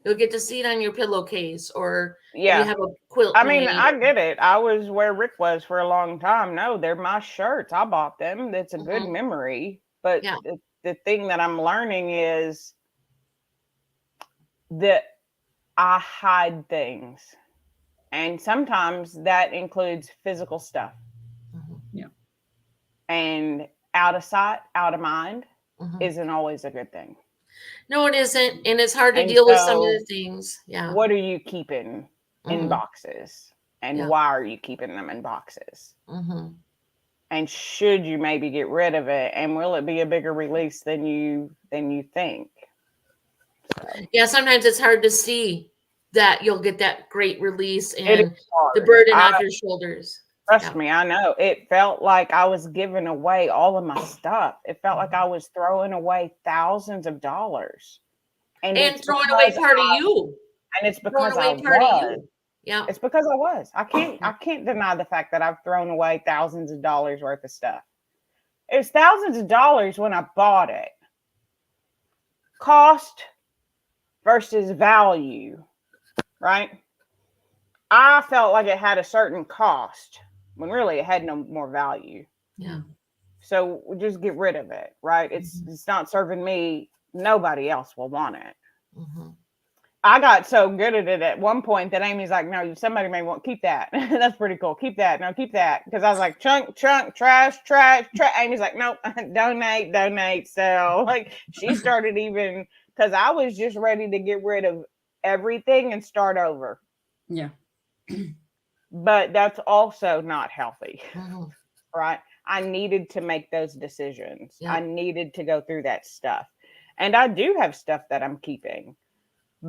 You'll get to see it on your pillowcase or you have a quilt. I mean, I get it. I was where Rick was for a long time. No, they're my shirts. I bought them. It's a good memory. But the thing that I'm learning is that I hide things. And sometimes that includes physical stuff. Yeah. And out of sight, out of mind isn't always a good thing. No, it isn't. And it's hard to deal with some of the things. Yeah. What are you keeping in boxes? And why are you keeping them in boxes? And should you maybe get rid of it? And will it be a bigger release than you think? So. Yeah, sometimes it's hard to see that you'll get that great release and the burden off your shoulders. Trust me, I know. It felt like I was giving away all of my stuff. It felt like I was throwing away thousands of dollars. And throwing away part of you. And it's because I was. Yeah. It's because I was. I can't deny the fact that I've thrown away thousands of dollars worth of stuff. It was thousands of dollars when I bought it. Cost versus value, right? I felt like it had a certain cost when really it had no more value. Yeah. So we just get rid of it, right? It's not serving me. Nobody else will want it. I got so good at it at one point that Amy's like, no, somebody may want, keep that. That's pretty cool. Keep that. No, keep that. Because I was like, chunk, trash. Amy's like, nope, donate. So like she started even, because I was just ready to get rid of everything and start over. Yeah. But that's also not healthy, right? I needed to make those decisions. I needed to go through that stuff. And I do have stuff that I'm keeping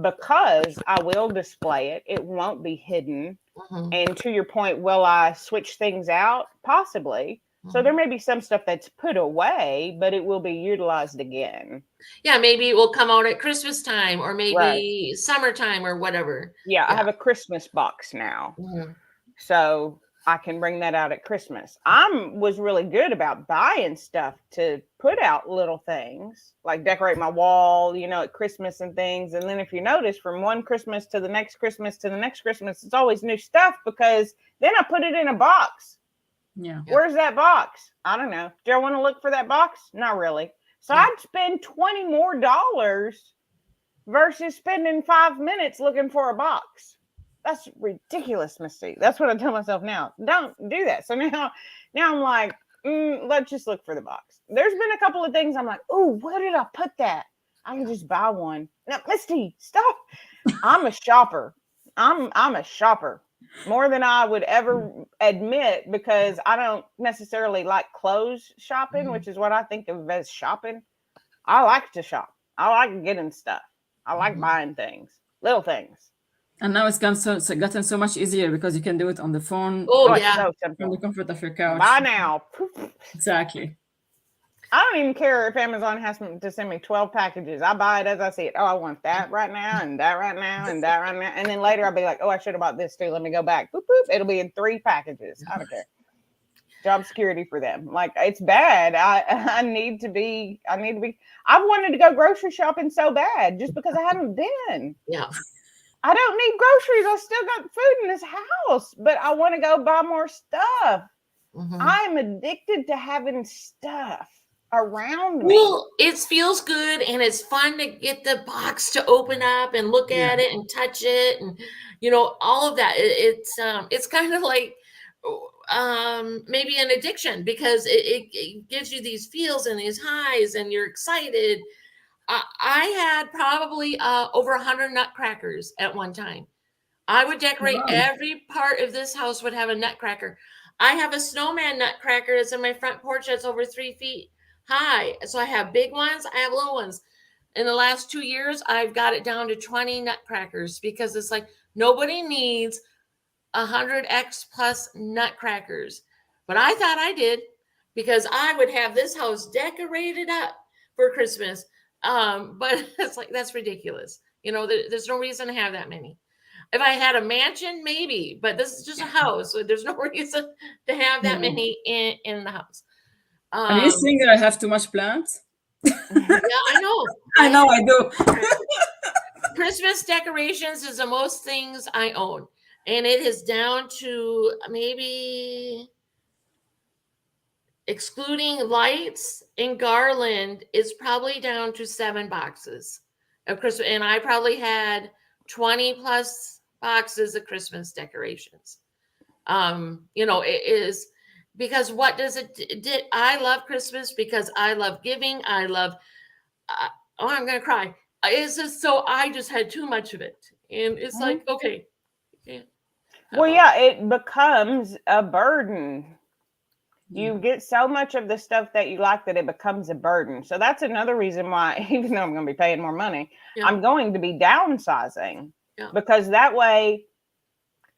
because I will display it. It won't be hidden. And to your point, will I switch things out? Possibly. So there may be some stuff that's put away, but it will be utilized again. Yeah, maybe it will come out at Christmas time or maybe summertime or whatever. Yeah, I have a Christmas box now. So I can bring that out at Christmas. I was really good about buying stuff to put out little things, like decorate my wall, at Christmas and things. And then if you notice, from one Christmas to the next Christmas to the next Christmas, it's always new stuff because then I put it in a box. Yeah. Where's that box? I don't know. Do I want to look for that box? Not really. So I'd spend $20 more versus spending 5 minutes looking for a box. That's ridiculous, Misty. That's what I tell myself now. Don't do that. So now I'm like, let's just look for the box. There's been a couple of things I'm like, oh, where did I put that? I can just buy one. No, Misty, stop. I'm a shopper. I'm a shopper. more than I would ever admit, because I don't necessarily like clothes shopping, which is what I think of as shopping. I like to shop. I like getting stuff. I like buying things, little things. And now it's gotten so much easier because you can do it on the phone Oh, It's yeah. so from the simple. comfort of your couch. Buy now. Exactly. I don't even care if Amazon has to send me 12 packages. I buy it as I see it. Oh, I want that right now, and that right now, and that right now. And then later I'll be like, oh, I should have bought this too. Let me go back. Boop, boop. It'll be in 3 packages. I don't care. Job security for them. Like, it's bad. I need to be. I've wanted to go grocery shopping so bad just because I haven't been. Yeah. I don't need groceries. I still got food in this house, but I want to go buy more stuff. I'm addicted to having stuff around me. Well, it feels good and it's fun to get the box to open up and look at it and touch it, and all of that. It's kind of like maybe an addiction, because it gives you these feels and these highs, and you're excited. I had probably over 100 nutcrackers at one time. I would decorate every part of this house would have a nutcracker. I have a snowman nutcracker that's in my front porch that's over 3 feet high. So I have big ones, I have little ones. In the last 2 years, I've got it down to 20 nutcrackers, because it's like nobody needs 100x plus nutcrackers. But I thought I did, because I would have this house decorated up for Christmas. But it's like, that's ridiculous. There's no reason to have that many. If I had a mansion, maybe, but this is just a house. So there's no reason to have that many in the house. Are you saying that I have too much plants? Yeah, I know. I know I do. Christmas decorations is the most things I own. And it is down to maybe, excluding lights and garland, is probably down to 7 boxes of Christmas. And I probably had 20 plus boxes of Christmas decorations. It is, because what does it did? I love Christmas because I love giving. I love, I'm going to cry. It's just, so I just had too much of it. And it's like, okay. Yeah. Well, yeah, it becomes a burden. You get so much of the stuff that you like that it becomes a burden. So that's another reason why, even though I'm going to be paying more money, I'm going to be downsizing, because that way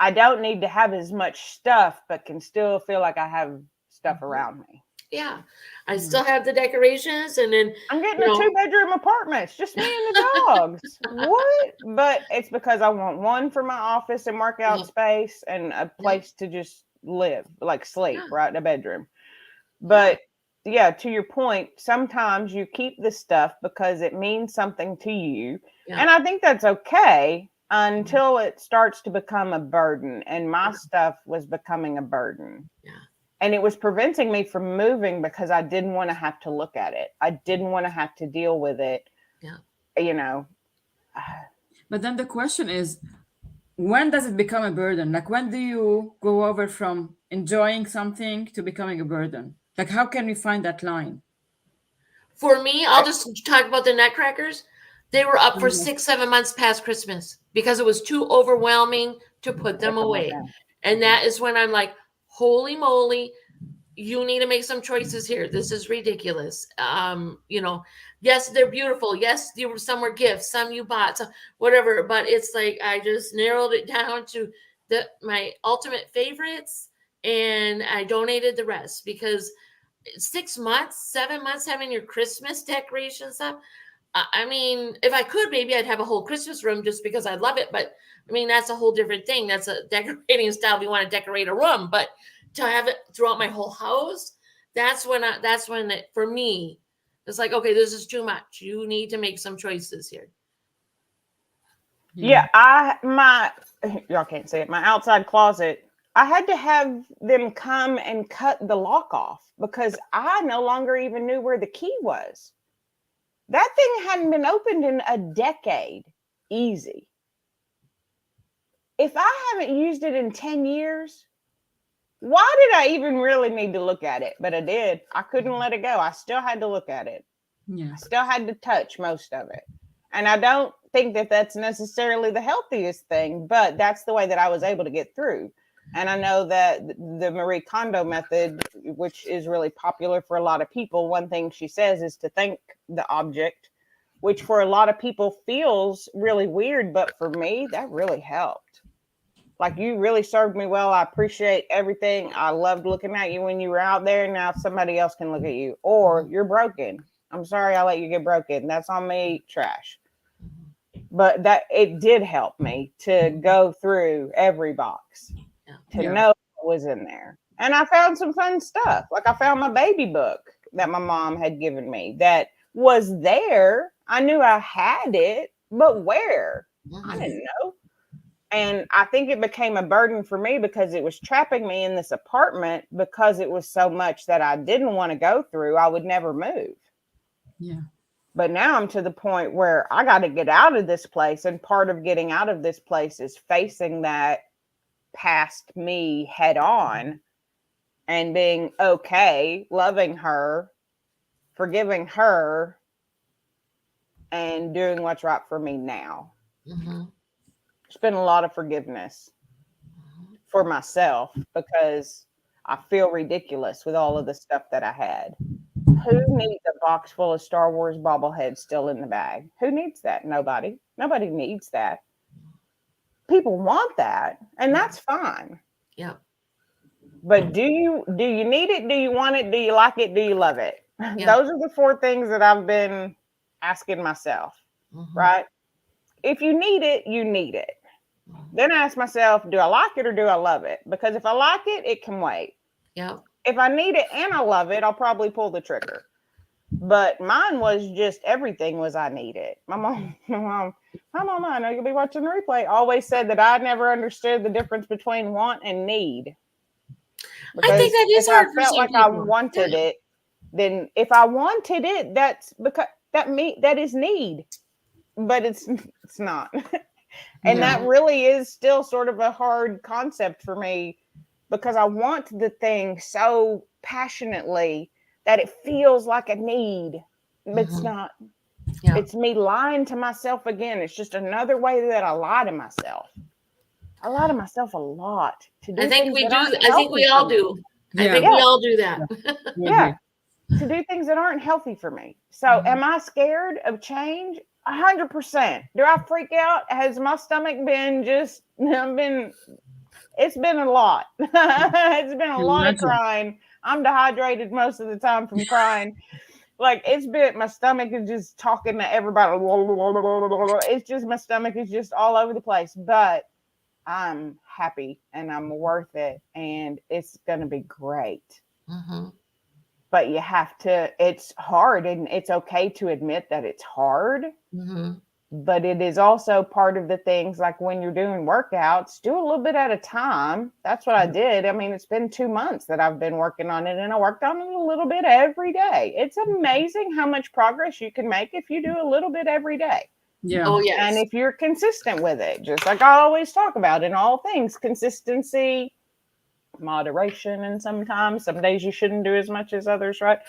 I don't need to have as much stuff, but can still feel like I have stuff around me. Yeah. I still have the decorations, and then I'm getting a 2-bedroom apartment. It's just me and the dogs. What? But it's because I want one for my office and workout space, and a place to just live, like sleep, right in a bedroom. But yeah, to your point, sometimes you keep the stuff because it means something to you. And I think that's okay until it starts to become a burden. And my stuff was becoming a burden. And it was preventing me from moving because I didn't want to have to look at it. I didn't want to have to deal with it. But then the question is, when does it become a burden? Like, when do you go over from enjoying something to becoming a burden? Like, how can we find that line? For me, I'll just talk about the nutcrackers. They were up for 6-7 months past Christmas because it was too overwhelming to put them away. And that is when I'm like, holy moly, you need to make some choices here. This is ridiculous. Yes, they're beautiful. Yes, some were gifts, some you bought, so whatever. But it's like, I just narrowed it down to my ultimate favorites, and I donated the rest, because 6 months, 7 months having your Christmas decorations up. I mean, if I could, maybe I'd have a whole Christmas room just because I love it. But I mean, that's a whole different thing. That's a decorating style if you want to decorate a room. But to have it throughout my whole house, that's when it, for me, it's like, okay, this is too much. You need to make some choices here. Yeah, y'all can't see it. My outside closet, I had to have them come and cut the lock off because I no longer even knew where the key was. That thing hadn't been opened in a decade. Easy. If I haven't used it in 10 years, why did I even really need to look at it? But I did. I couldn't let it go. I still had to look at it. Yeah. I still had to touch most of it. And I don't think that that's necessarily the healthiest thing, but that's the way that I was able to get through. And I know that the Marie Kondo method, which is really popular for a lot of people, one thing she says is to thank the object, which for a lot of people feels really weird. But for me, that really helped. Like, you really served me well. I appreciate everything. I loved looking at you when you were out there. Now somebody else can look at you. Or you're broken. I'm sorry I let you get broken. That's on me. Trash. But that it did help me to go through every box to know what was in there. And I found some fun stuff. Like, I found my baby book that my mom had given me that was there. I knew I had it, but where? I didn't know. And I think it became a burden for me because it was trapping me in this apartment because it was so much that I didn't want to go through. I would never move. Yeah. But now I'm to the point where I got to get out of this place. And part of getting out of this place is facing that past me head on and being okay, loving her, forgiving her, and doing what's right for me now. It's been a lot of forgiveness for myself because I feel ridiculous with all of the stuff that I had. Who needs a box full of Star Wars bobbleheads still in the bag? Who needs that? Nobody. Nobody needs that. People want that, and that's fine. Yeah. But do you need it? Do you want it? Do you like it? Do you love it? Yeah. Those are the 4 things that I've been asking myself, right? If you need it, you need it. Then I ask myself, do I like it or do I love it? Because if I like it, it can wait. Yeah. If I need it and I love it, I'll probably pull the trigger. But mine was just everything was I need it. My mom, I know you'll be watching the replay, always said that I never understood the difference between want and need. Because I think that is hard for I felt some like people. I wanted it, then if I wanted it, that's because that is need. But it's not. And that really is still sort of a hard concept for me because I want the thing so passionately that it feels like a need. But it's not. Yeah. It's me lying to myself again. It's just another way that I lie to myself. I lie to myself a lot. I think we do. I think we all do. I think we all do that. Yeah. To do things that aren't healthy for me. So am I scared of change? 100%. Do I freak out? Has my stomach been it's been a lot. It's been a lot of crying. I'm dehydrated most of the time from crying. Like, my stomach is just talking to everybody. It's just, my stomach is just all over the place, but I'm happy and I'm worth it and it's going to be great. But you have to, it's hard and it's okay to admit that it's hard. But it is also part of the things, like when you're doing workouts, do a little bit at a time. That's what I did. I mean, it's been 2 months that I've been working on it and I worked on it a little bit every day. It's amazing how much progress you can make if you do a little bit every day. Yeah. Oh, yes. And if you're consistent with it, just like I always talk about in all things, consistency, moderation, and sometimes some days you shouldn't do as much as others, right?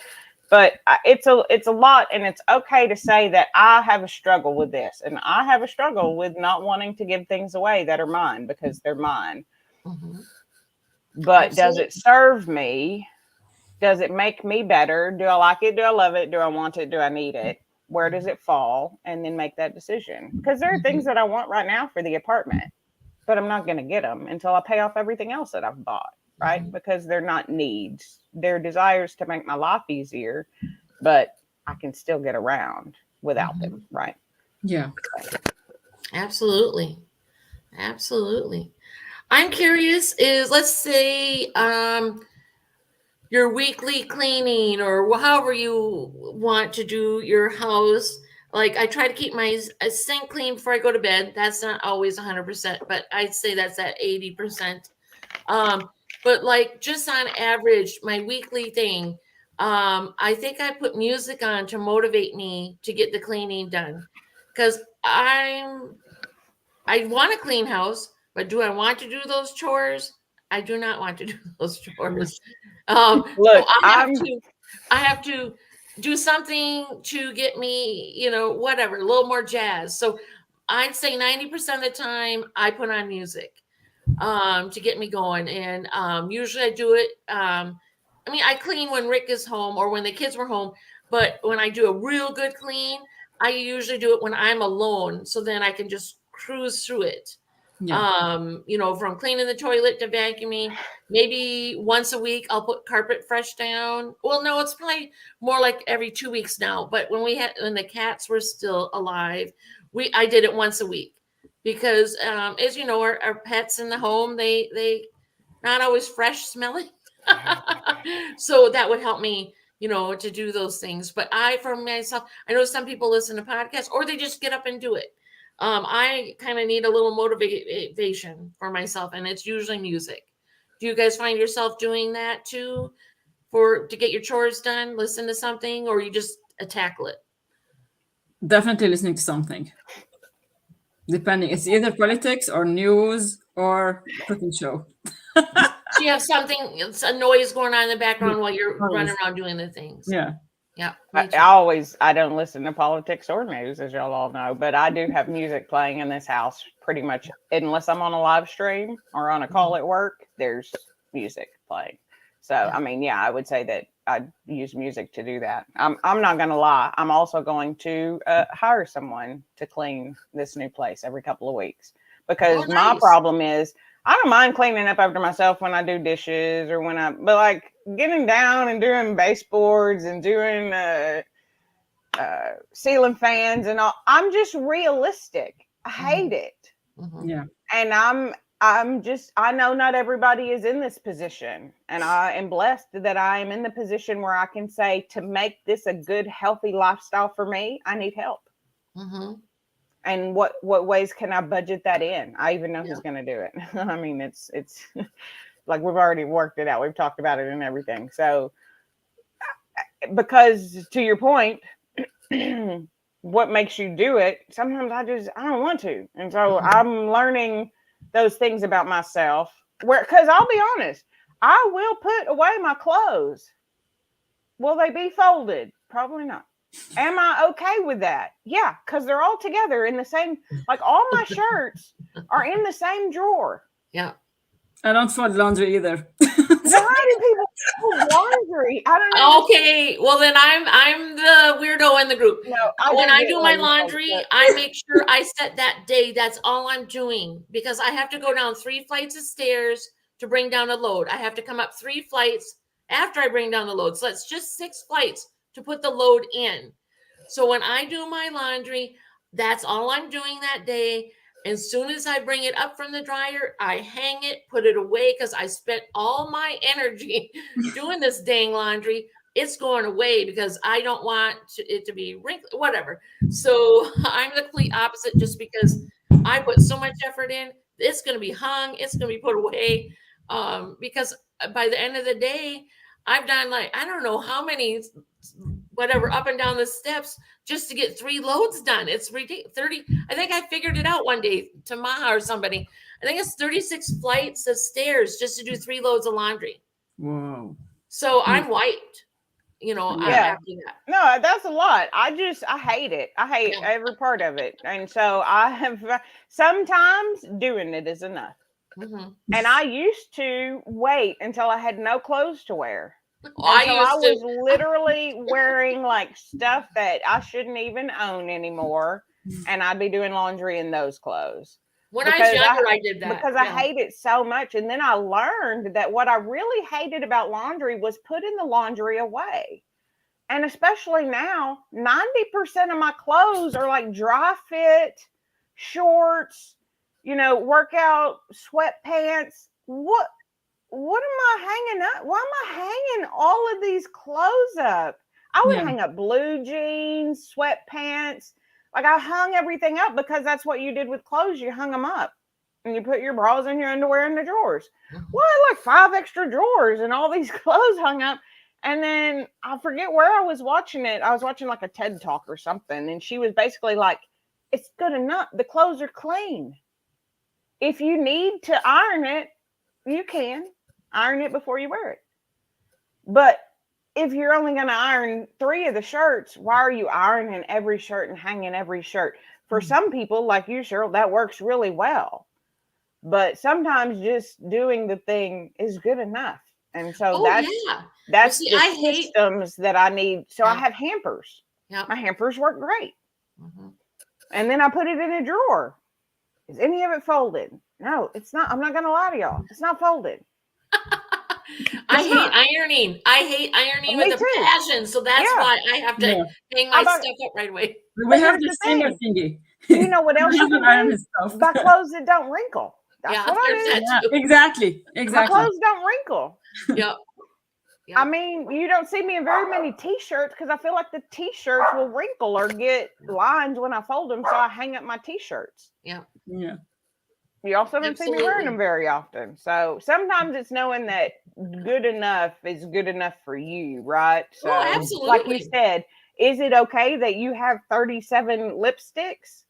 But it's a lot, and it's okay to say that I have a struggle with this, and I have a struggle with not wanting to give things away that are mine because they're mine. But does it serve me? Does it make me better? Do I like it? Do I love it? Do I want it? Do I need it? Where does it fall? And then make that decision. Because there are things that I want right now for the apartment, but I'm not going to get them until I pay off everything else that I've bought, right? Because they're not needs. They're desires to make my life easier, but I can still get around without them, right? Yeah. Absolutely. Absolutely. I'm curious is, let's say, your weekly cleaning or however you want to do your house. Like, I try to keep my sink clean before I go to bed. That's not always 100%, but I'd say that's at 80%. But like, just on average, my weekly thing, I think I put music on to motivate me to get the cleaning done. Because I want a clean house, but do I want to do those chores? I do not want to do those chores. Look, so I have to do something to get me, whatever, a little more jazz. So I'd say 90% of the time I put on music to get me going. And usually I do it. I mean, I clean when Rick is home or when the kids were home, but when I do a real good clean, I usually do it when I'm alone. So then I can just cruise through it. From cleaning the toilet to vacuuming, maybe once a week I'll put carpet fresh down. Well, no, it's probably more like every 2 weeks now. But when the cats were still alive, I did it once a week because as you know, our pets in the home, they not always fresh smelling. So that would help me, to do those things. But for myself, I know some people listen to podcasts or they just get up and do it. I kind of need a little motivation for myself, and it's usually music. Do you guys find yourself doing that too, to get your chores done? Listen to something, or you just tackle it? Definitely listening to something. Depending, it's either politics or news or cooking show. So you have it's a noise going on in the background while you're Noise. running around doing the things. Yeah. Yeah. I don't listen to politics or news, as y'all all know, but I do have music playing in this house pretty much, unless I'm on a live stream or on a call at work, there's music playing. So, I mean, yeah, I would say that I use music to do that. I'm not going to lie. I'm also going to hire someone to clean this new place every couple of weeks, because my problem is I don't mind cleaning up after myself when I do dishes or but like getting down and doing baseboards and doing ceiling fans and all. I'm just realistic. I hate it. Mm-hmm. Yeah. And I know not everybody is in this position, and I am blessed that I am in the position where I can say, to make this a good, healthy lifestyle for me, I need help. Mm-hmm. And what ways can I budget that in? I even know who's going to do it. I mean, it's like we've already worked it out. We've talked about it and everything. So, because to your point, what makes you do it? Sometimes I don't want to. And so I'm learning those things about myself because I'll be honest, I will put away my clothes. Will they be folded? Probably not. Am I okay with that? Yeah, because they're all together in the same, like all my shirts are in the same drawer. Yeah. I don't fold laundry either. Why do people fold laundry? I don't know. Okay, well then I'm the weirdo in the group. No, when I do my laundry, I make sure I set that day. That's all I'm doing, because I have to go down 3 flights of stairs to bring down a load. I have to come up 3 flights after I bring down the load. So that's just 6 flights to put the load in. So when I do my laundry, that's all I'm doing that day. As soon as I bring it up from the dryer, I hang it, put it away, because I spent all my energy doing this dang laundry. It's going away because I don't want it to be wrinkled, whatever. So I'm the complete opposite, just because I put so much effort in. It's going to be hung. It's going to be put away, because by the end of the day, I've done like, I don't know how many, whatever, up and down the steps just to get 3 loads done. It's ridiculous. 30. I think I figured it out one day to Maha or somebody. I think it's 36 flights of stairs just to do 3 loads of laundry. Wow. So I'm wiped, after that. No, that's a lot. I hate it. I hate every part of it. And so I have sometimes doing it is enough. Mm-hmm. And I used to wait until I had no clothes to wear. I was literally wearing like stuff that I shouldn't even own anymore. And I'd be doing laundry in those clothes. When I was younger, I did that. Because I hate it so much. And then I learned that what I really hated about laundry was putting the laundry away. And especially now, 90% of my clothes are like dry fit, shorts, workout sweatpants. What am I hanging up? Why am I hanging all of these clothes up? I would hang up blue jeans, sweatpants. Like I hung everything up because that's what you did with clothes. You hung them up and you put your bras and your underwear in the drawers. Well, I had like 5 extra drawers and all these clothes hung up. And then I forget where I was watching it. I was watching like a TED Talk or something. And she was basically like, it's good enough. The clothes are clean. If you need to iron it, you can iron it before you wear it. But if you're only going to iron 3 of the shirts, why are you ironing every shirt and hanging every shirt? for some people like you, Cheryl, that works really well. But sometimes just doing the thing is good enough. And so Oh yeah. Well, that's see, the I hate. systems that I need. So I Yeah. have hampers. Yeah. My hampers work great. Mhm. And then I put it in a drawer. Is any of it folded? No, it's not. I'm not going to lie to y'all. It's not folded. I It's hate not. ironing. I hate ironing Me with a too. passion. So that's Yeah. why I have to Yeah. hang How my about- stuff up right away. We But have here's the the similar thing. thingy. You know what else We you haven't can ironed do? his stuff. Buy clothes that don't wrinkle. That's Yeah, what I there's do. that Yeah, too. exactly. My Exactly. clothes don't wrinkle. Yep. I mean, you don't see me in very many t-shirts because I feel like the t-shirts will wrinkle or get lines when I fold them, so I hang up my t-shirts. Yeah. Yeah. You also don't see me wearing them very often. So sometimes it's knowing that good enough is good enough for you, right? So Oh, like you absolutely. said, is it okay that you have 37 lipsticks?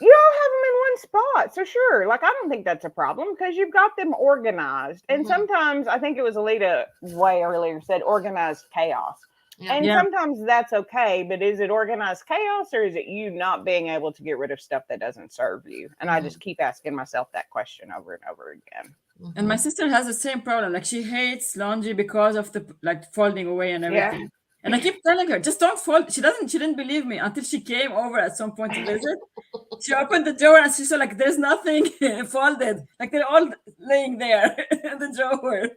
You all have them in one spot. So sure, like I don't think that's a problem because you've got them organized. And Mhm. sometimes I think it was Alita way earlier said organized chaos. Yeah. And Yeah. sometimes that's okay, but is it organized chaos or is it you not being able to get rid of stuff that doesn't serve you? And I just keep asking myself that question over and over again. And my Mhm. sister has the same problem. Like she hates laundry because of the like folding away and everything. And I keep telling her, just don't fold. She didn't believe me until she came over at some point to visit. She opened the drawer and she saw like there's nothing folded. Like they're all laying there in the drawer.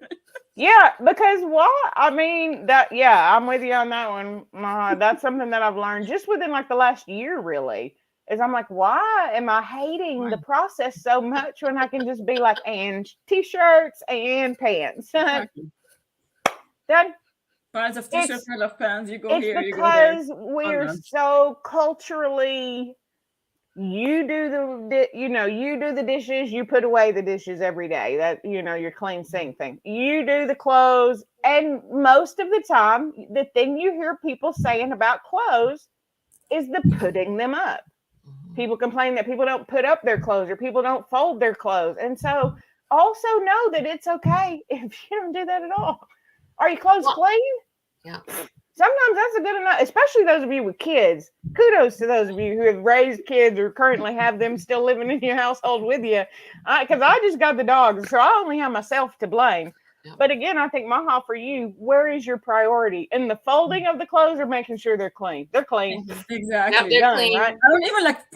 Yeah, because what? I mean, I'm with you on that one, Maha. That's something that I've learned just within like the last year, really. Is I'm like, why am I hating the process so much when I can just be like, and t-shirts and pants? Exactly. Done. Piles of t-shirts, piles of pants. You go It's here, you go there. because we're done. so culturally you do the dishes, you put away the dishes every day, that your clean sink thing, you do the clothes, and most of the time the thing you hear people saying about clothes is the putting them up. People complain that people don't put up their clothes or people don't fold their clothes, and so also know that it's okay if you don't do that at all. Are your clothes clean? Yeah. Sometimes that's a good enough, especially those of you with kids. Kudos to those of you who have raised kids or currently have them still living in your household with you. Because I just got the dogs, so I only have myself to blame. Yeah. But again, I think, Maha, for you, where is your priority? In the folding of the clothes or making sure they're clean? They're clean. Exactly. Yep, they're Done, clean. right?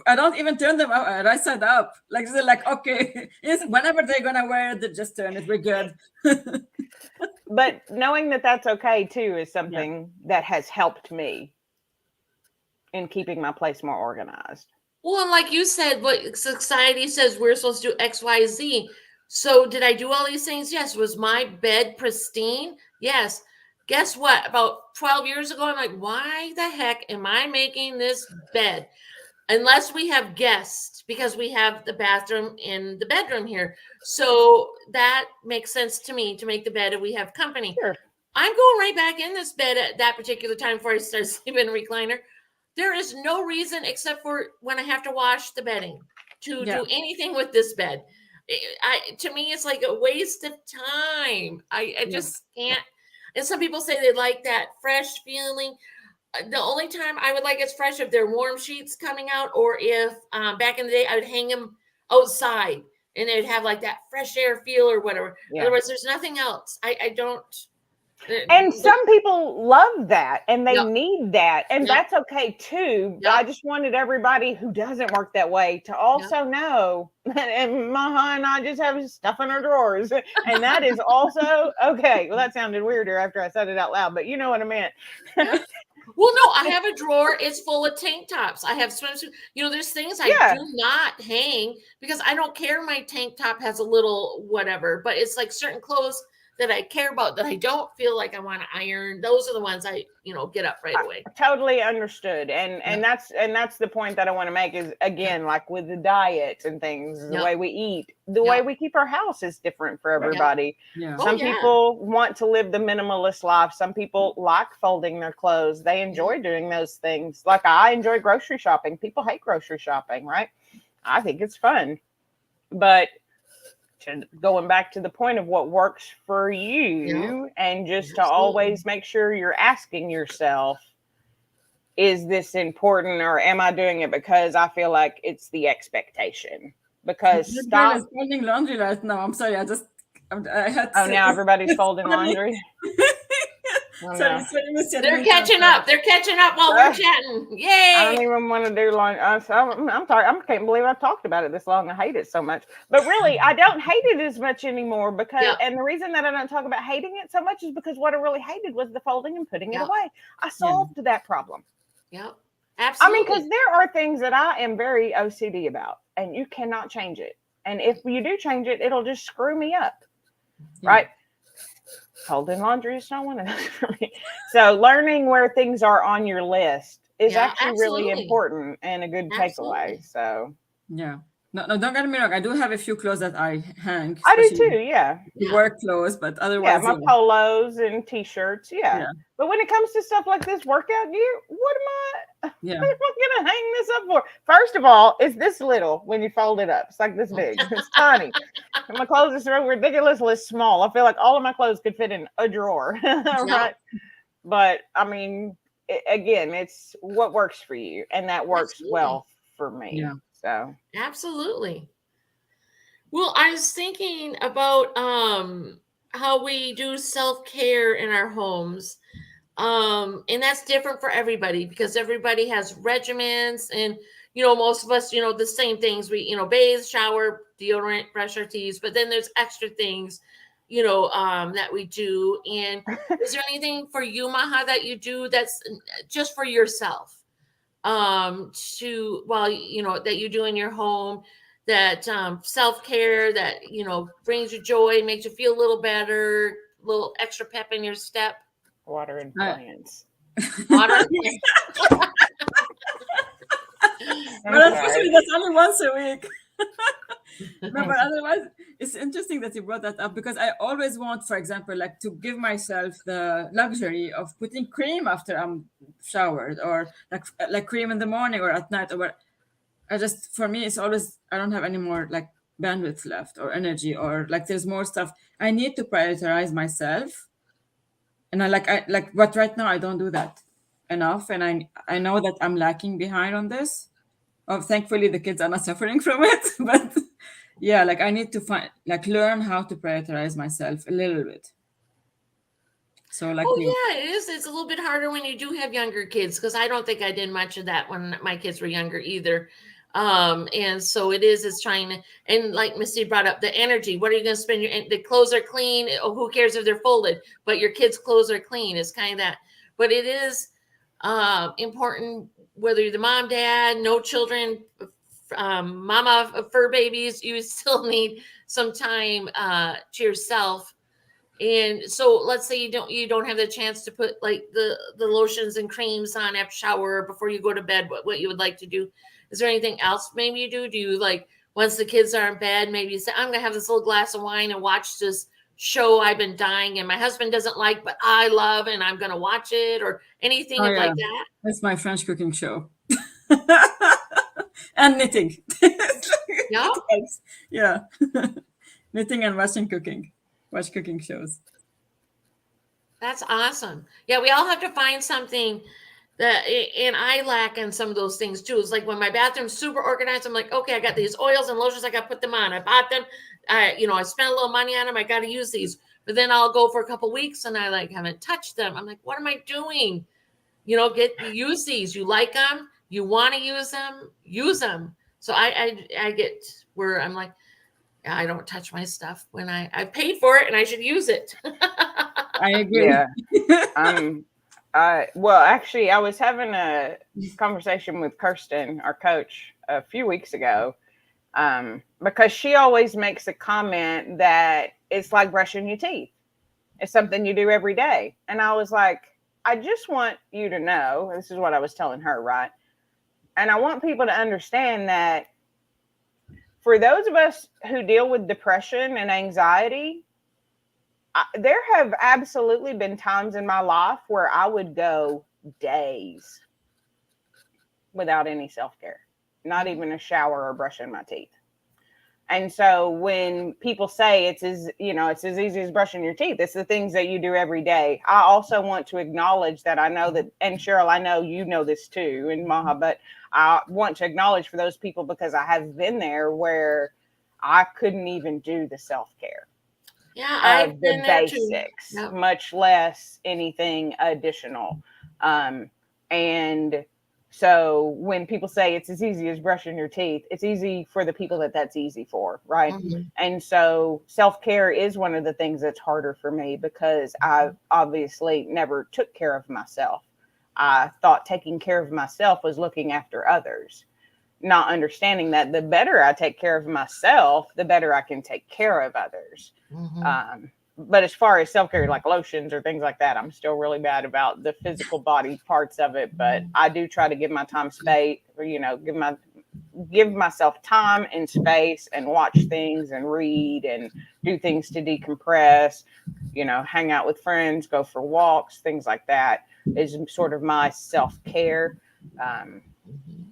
I don't even turn them right side up. Like they're like, okay, yes, whenever they're gonna wear it, they just turn it. We're good. But knowing that that's okay too is something that has helped me in keeping my place more organized. Well, and like you said, what society says we're supposed to do X, Y, Z. So did I do all these things? Yes. Was my bed pristine? Yes. Guess what? About 12 years ago, I'm like, why the heck am I making this bed? Unless we have guests, because we have the bathroom in the bedroom here. So that makes sense to me to make the bed and we have company. Sure. I'm going right back in this bed at that particular time before I start sleeping in a recliner. There is no reason except for when I have to wash the bedding to do anything with this bed. To me, it's like a waste of time. I just can't. And some people say they like that fresh feeling. The only time I would like it's fresh if they're warm sheets coming out, or if back in the day I would hang them outside and they'd have like that fresh air feel or whatever. Yeah. Otherwise, there's nothing else. I don't. And some people love that and they Yep. need that, and Yep. that's okay too. Yep. I just wanted everybody who doesn't work that way to also know, and Maha and I just have stuff in our drawers, and that is also okay. Well, that sounded weirder after I said it out loud, but you know what I meant. Well, no, I have a drawer. It's full of tank tops. I have swimsuit. There's things I do not hang because I don't care. My tank top has a little whatever, but it's like certain clothes that I care about that I don't feel like I want to iron. Those are the ones I, get up right away. Totally understood. And that's the point that I want to make is, again, like with the diet and things, the way we eat, the way we keep our house is different for everybody. Yeah. Some people want to live the minimalist life. Some people like folding their clothes. They enjoy doing those things. Like I enjoy grocery shopping. People hate grocery shopping, right? I think it's fun. But going back to the point of what works for you, and just to always make sure you're asking yourself, is this important, or am I doing it because I feel like it's the expectation? Because This girl is stop. folding laundry right now. I'm sorry. I had Oh, to. now everybody's folding Funny. laundry. Oh, Sorry, no. sorry, Misty. I They're didn't mean to catching interrupt. up. They're catching up while we're chatting. I Yay! don't even want to do laundry. I'm sorry. I can't believe I've talked about it this long. I hate it so much. But really, I don't hate it as much anymore because, Yep. and the reason that I don't talk about hating it so much is because what I really hated was the folding and putting it Yep. away. I solved that problem. Yep. I Absolutely. mean, because there are things that I am very OCD about, and you cannot change it. And if you do change it, it'll just screw me up. Yeah. Right? Folding laundry is not one of those for me. So learning where things are on your list is actually really absolutely. important and a good Absolutely. takeaway. So Yeah. No, don't get me wrong. I do have a few clothes that I hang. I do especially too. Yeah. the Yeah. work clothes, but Yeah. otherwise, My polos and t-shirts. Yeah. Yeah. But when it comes to stuff like this workout gear, what am I yeah. going to hang this up for? First of all, it's this little when you fold it up. It's like this big. It's tiny. And my clothes are so ridiculously small. I feel like all of my clothes could fit in a drawer. Right. But I mean, again, it's what works for you. And that works Absolutely. well for me. Yeah. So Absolutely. Well, I was thinking about how we do self-care in our homes. And that's different for everybody because everybody has regimens, and most of us, the same things. We, bathe, shower, deodorant, brush our teeth, but then there's extra things, that we do. And is there anything for you, Maha, that you do that's just for yourself? That you do in your home, that self-care that brings you joy, makes you feel a little better, a little extra pep in your step. water and plants. Water and plants. But unfortunately, that's only once a week. No, but otherwise, it's interesting that you brought that up because I always want, for example, like to give myself the luxury of putting cream after I'm showered, or like cream in the morning or at night, or what. For me, it's always, I don't have any more like bandwidth left or energy, or like there's more stuff. I need to prioritize myself, and but right now I don't do that enough, and I know that I'm lacking behind on this. Thankfully the kids are not suffering from it, but yeah, like I need to learn how to prioritize myself a little bit. So like yeah, it is. It's a little bit harder when you do have younger kids, because I don't think I did much of that when my kids were younger either. And so it's trying to, and like Misty brought up, the energy. What are you going to spend the clothes are clean? Oh, who cares if they're folded? But your kids' clothes are clean. It's kind of that. But it is important whether you're the mom, dad, no children, mama of fur babies. You still need some time to yourself. And so let's say you don't have the chance to put like the lotions and creams on after shower before you go to bed, what you would like to do. Is there anything else maybe you do? Do you, like, once the kids are in bed, maybe you say, I'm gonna have this little glass of wine and watch this show I've been dying and my husband doesn't like but I love, and I'm gonna watch it, or anything like that? That's my French cooking show. And knitting. Yeah. Yeah. Knitting and watch cooking shows. That's awesome. Yeah, we all have to find something that, and I lack in some of those things too. It's like when my bathroom's super organized, I'm like, okay, I got these oils and lotions, I got to put them on. I bought them. I spent a little money on them. I got to use these. But then I'll go for a couple weeks and I haven't touched them. I'm like, what am I doing? Use these. You like them. You want to use them. Use them. So I get where I'm like, I don't touch my stuff when I paid for it and I should use it. I agree. Yeah. Well, actually, I was having a conversation with Kirsten, our coach, a few weeks ago, because she always makes a comment that it's like brushing your teeth. It's something you do every day. And I was like, I just want you to know, this is what I was telling her, right? And I want people to understand that for those of us who deal with depression and anxiety, there have absolutely been times in my life where I would go days without any self-care, not even a shower or brushing my teeth. And so when people say it's as easy as brushing your teeth, it's the things that you do every day. I also want to acknowledge that I know that, and Cheryl, I know you know this too, and Maha, but I want to acknowledge for those people, because I have been there where I couldn't even do the self-care. Yeah, I've been The there too. basics, Yep. much less anything additional. And so when people say it's as easy as brushing your teeth, it's easy for the people that's easy for, right? Mm-hmm. And so self-care is one of the things that's harder for me, because I obviously never took care of myself. I thought taking care of myself was looking after others, not understanding that the better I take care of myself, the better I can take care of others. Mm-hmm. But as far as self-care, like lotions or things like that, I'm still really bad about the physical body parts of it. But I do try to give my time space, or, give myself time and space, and watch things and read and do things to decompress, hang out with friends, go for walks, things like that is sort of my self-care.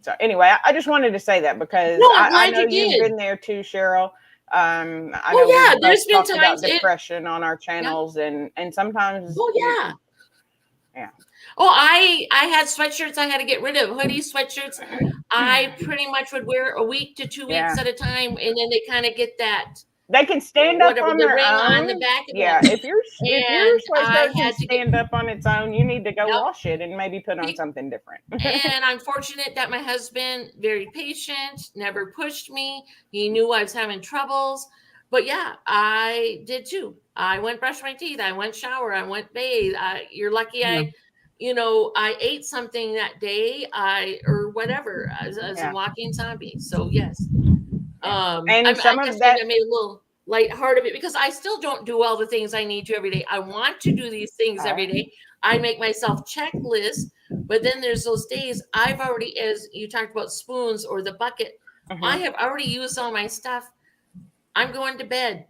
So anyway, I just wanted to say that, because No, I'm I glad know you you've did. been there too, Cheryl. I Oh, know yeah, we've there's both been talked about times depression on our channels, and sometimes Oh, yeah. Yeah. Oh, I had sweatshirts I had to get rid of, hoodies, sweatshirts. I pretty much would wear a week to 2 weeks Yeah. at a time, and then they kind of get that They can stand up whatever on the their ring on own. the back of Yeah, them. if your And I sweatshirt can had to get stand up on its own, you need to go Yep. wash it and maybe put on Be- something different. And I'm fortunate that my husband, very patient, never pushed me. He knew I was having troubles. But yeah, I did too. I went brush my teeth. I went shower. I went bathe. You're lucky Yeah. I ate something that day. Or whatever, as a Yeah. walking zombie. So yes. And I some guess of maybe that, I made a little light heart of it, because I still don't do all the things I need to every day. I want to do these things every day. I make myself checklists, but then there's those days I've already, as you talked about spoons or the bucket, I have already used all my stuff. I'm going to bed.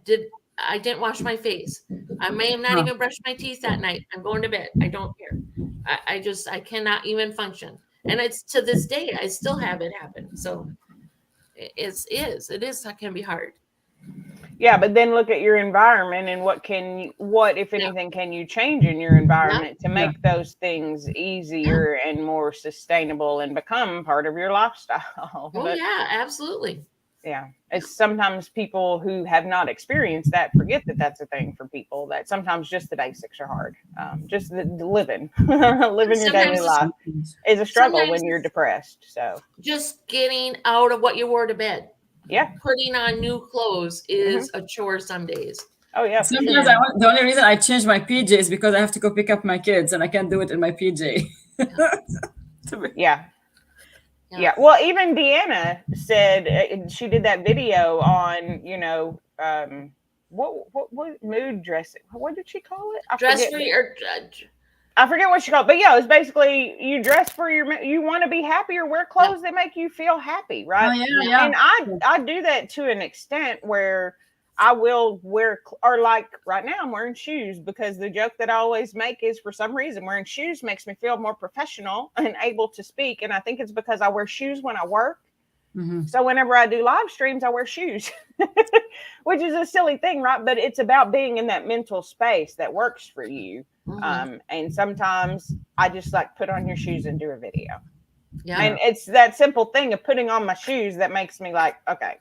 I didn't wash my face. I may have not Huh. even brushed my teeth that night. I'm going to bed. I don't care. I cannot even function. And it's to this day, I still have it happen. So it can be hard. yeah, but then look at your environment, and what if Yeah. anything, can you change in your environment to Yeah. make those things easier and more sustainable and become part of your lifestyle? Oh, But yeah, absolutely. yeah, it's sometimes people who have not experienced that forget that that's a thing for people, that sometimes just the basics are hard. Just the living living your daily Sometimes it's life is a struggle sometimes when you're it's depressed. So just getting out of what you wore to bed. yeah. Putting on new clothes is a chore some days. Oh yeah, for Sometimes sure. the only reason I change my PJ is because I have to go pick up my kids, and I can't do it in my PJ. Yeah. Yeah. Well, even Deanna said she did that video on, what mood dressing? What did she call it? I forget what she called it, but yeah, it's basically you dress for you want to be happy, or wear clothes that make you feel happy, right? Oh, yeah. And I do that to an extent where I will wear, or like right now I'm wearing shoes, because the joke that I always make is, for some reason, wearing shoes makes me feel more professional and able to speak. And I think it's because I wear shoes when I work. Mm-hmm. So whenever I do live streams, I wear shoes, which is a silly thing, right? But it's about being in that mental space that works for you. And sometimes I just like put on your shoes and do a video. Yeah. And it's that simple thing of putting on my shoes that makes me like, okay.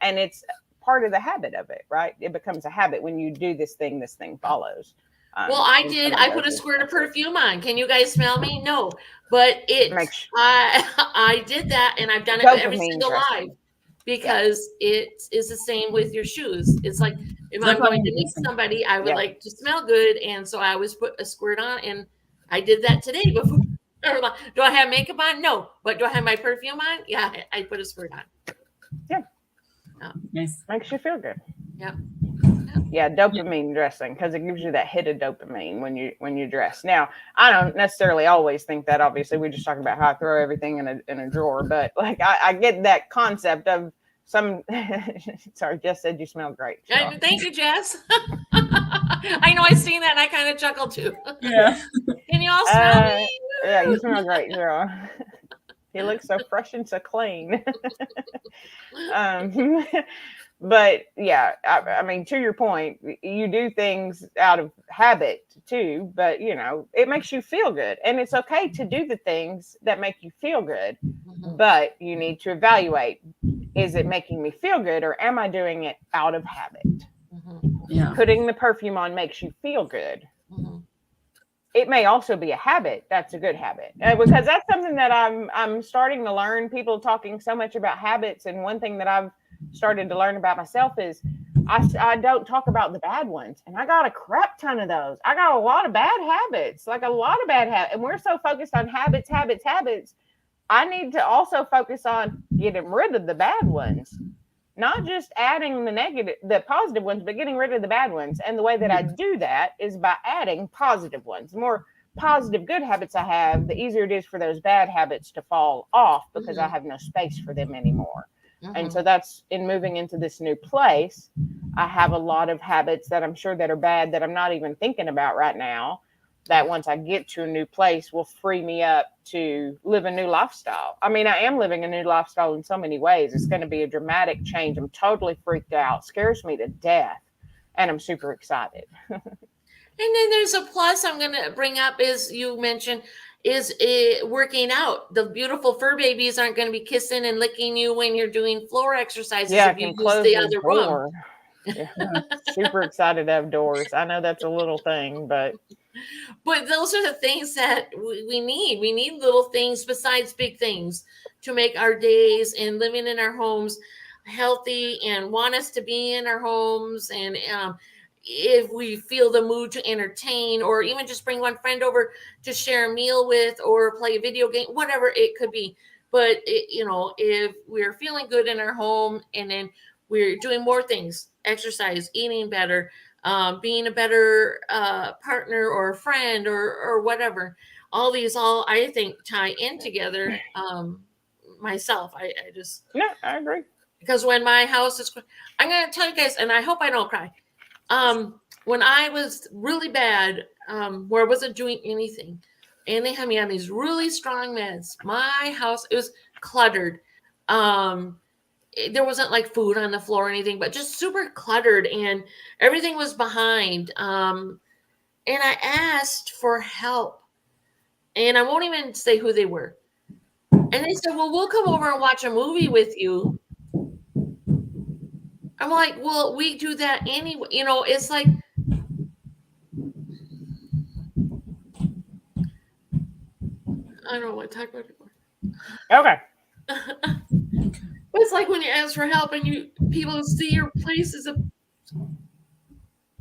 And it's part of the habit of it, right? It becomes a habit. When you do this thing follows. Well, I put a squirt of perfume on. Can you guys smell me? No, but I did that, and I've done it every single live, because it is the same with your shoes. It's like, if I'm going to meet somebody, I would like to smell good, and so I always put a squirt on, and I did that today before. Do I have makeup on? No, but do I have my perfume on? Yeah, I put a squirt on. Yeah. Nice. Makes you feel good. Yeah. Yeah, dopamine dressing, because it gives you that hit of dopamine when you dress. Now, I don't necessarily always think that. Obviously, we just talking about how I throw everything in a drawer, but like I get that concept of some. Sorry, Jess said you smell great. Thank you, Jess. I know I've seen that, and I kind of chuckled too. Yeah. Can you all smell me? Yeah, you smell great, girl. You look so fresh and so clean. But yeah, I mean, to your point, you do things out of habit too, but you know, it makes you feel good. And it's okay to do the things that make you feel good, but you need to evaluate, is it making me feel good or am I doing it out of habit? Yeah. Putting the perfume on makes you feel good. It may also be a habit. That's a good habit, because that's something that I'm starting to learn. People talking so much about habits, and one thing that I've started to learn about myself is I don't talk about the bad ones, and I got a crap ton of those. I got a lot of bad habits, like a lot of bad habits, and we're so focused on habits. I need to also focus on getting rid of the bad ones. Not just adding the positive ones, but getting rid of the bad ones. And the way that I do that is by adding positive ones. The more positive, good habits I have, the easier it is for those bad habits to fall off because I have no space for them anymore. And so that's in moving into this new place. I have a lot of habits that I'm sure that are bad that I'm not even thinking about right now, that once I get to a new place will free me up to live a new lifestyle. I mean, I am living a new lifestyle in so many ways. It's going to be a dramatic change. I'm totally freaked out, scares me to death, and I'm super excited. And then there's a plus I'm going to bring up, is you mentioned, is working out. The beautiful fur babies aren't going to be kissing and licking you when you're doing floor exercises if you use the other room. Yeah. Super excited to have doors. I know that's a little thing, but those are the things that we need. We need little things besides big things to make our days and living in our homes healthy, and want us to be in our homes. And if we feel the mood to entertain, or even just bring one friend over to share a meal with, or play a video game, whatever it could be. But if we're feeling good in our home, and then we're doing more things, exercise, eating better, being a better partner or friend, or whatever, all I think tie in together. Myself, I just, I agree. Because when my house is, I'm going to tell you guys, and I hope I don't cry. When I was really bad, where I wasn't doing anything, and they had me on these really strong meds, my house, it was cluttered. There wasn't like food on the floor or anything, but just super cluttered, and everything was behind. And I asked for help, and I won't even say who they were. And they said, well, we'll come over and watch a movie with you. I'm like, well, we do that anyway. It's like, I don't want to talk about it more. Okay. But it's like when you ask for help and people see your place is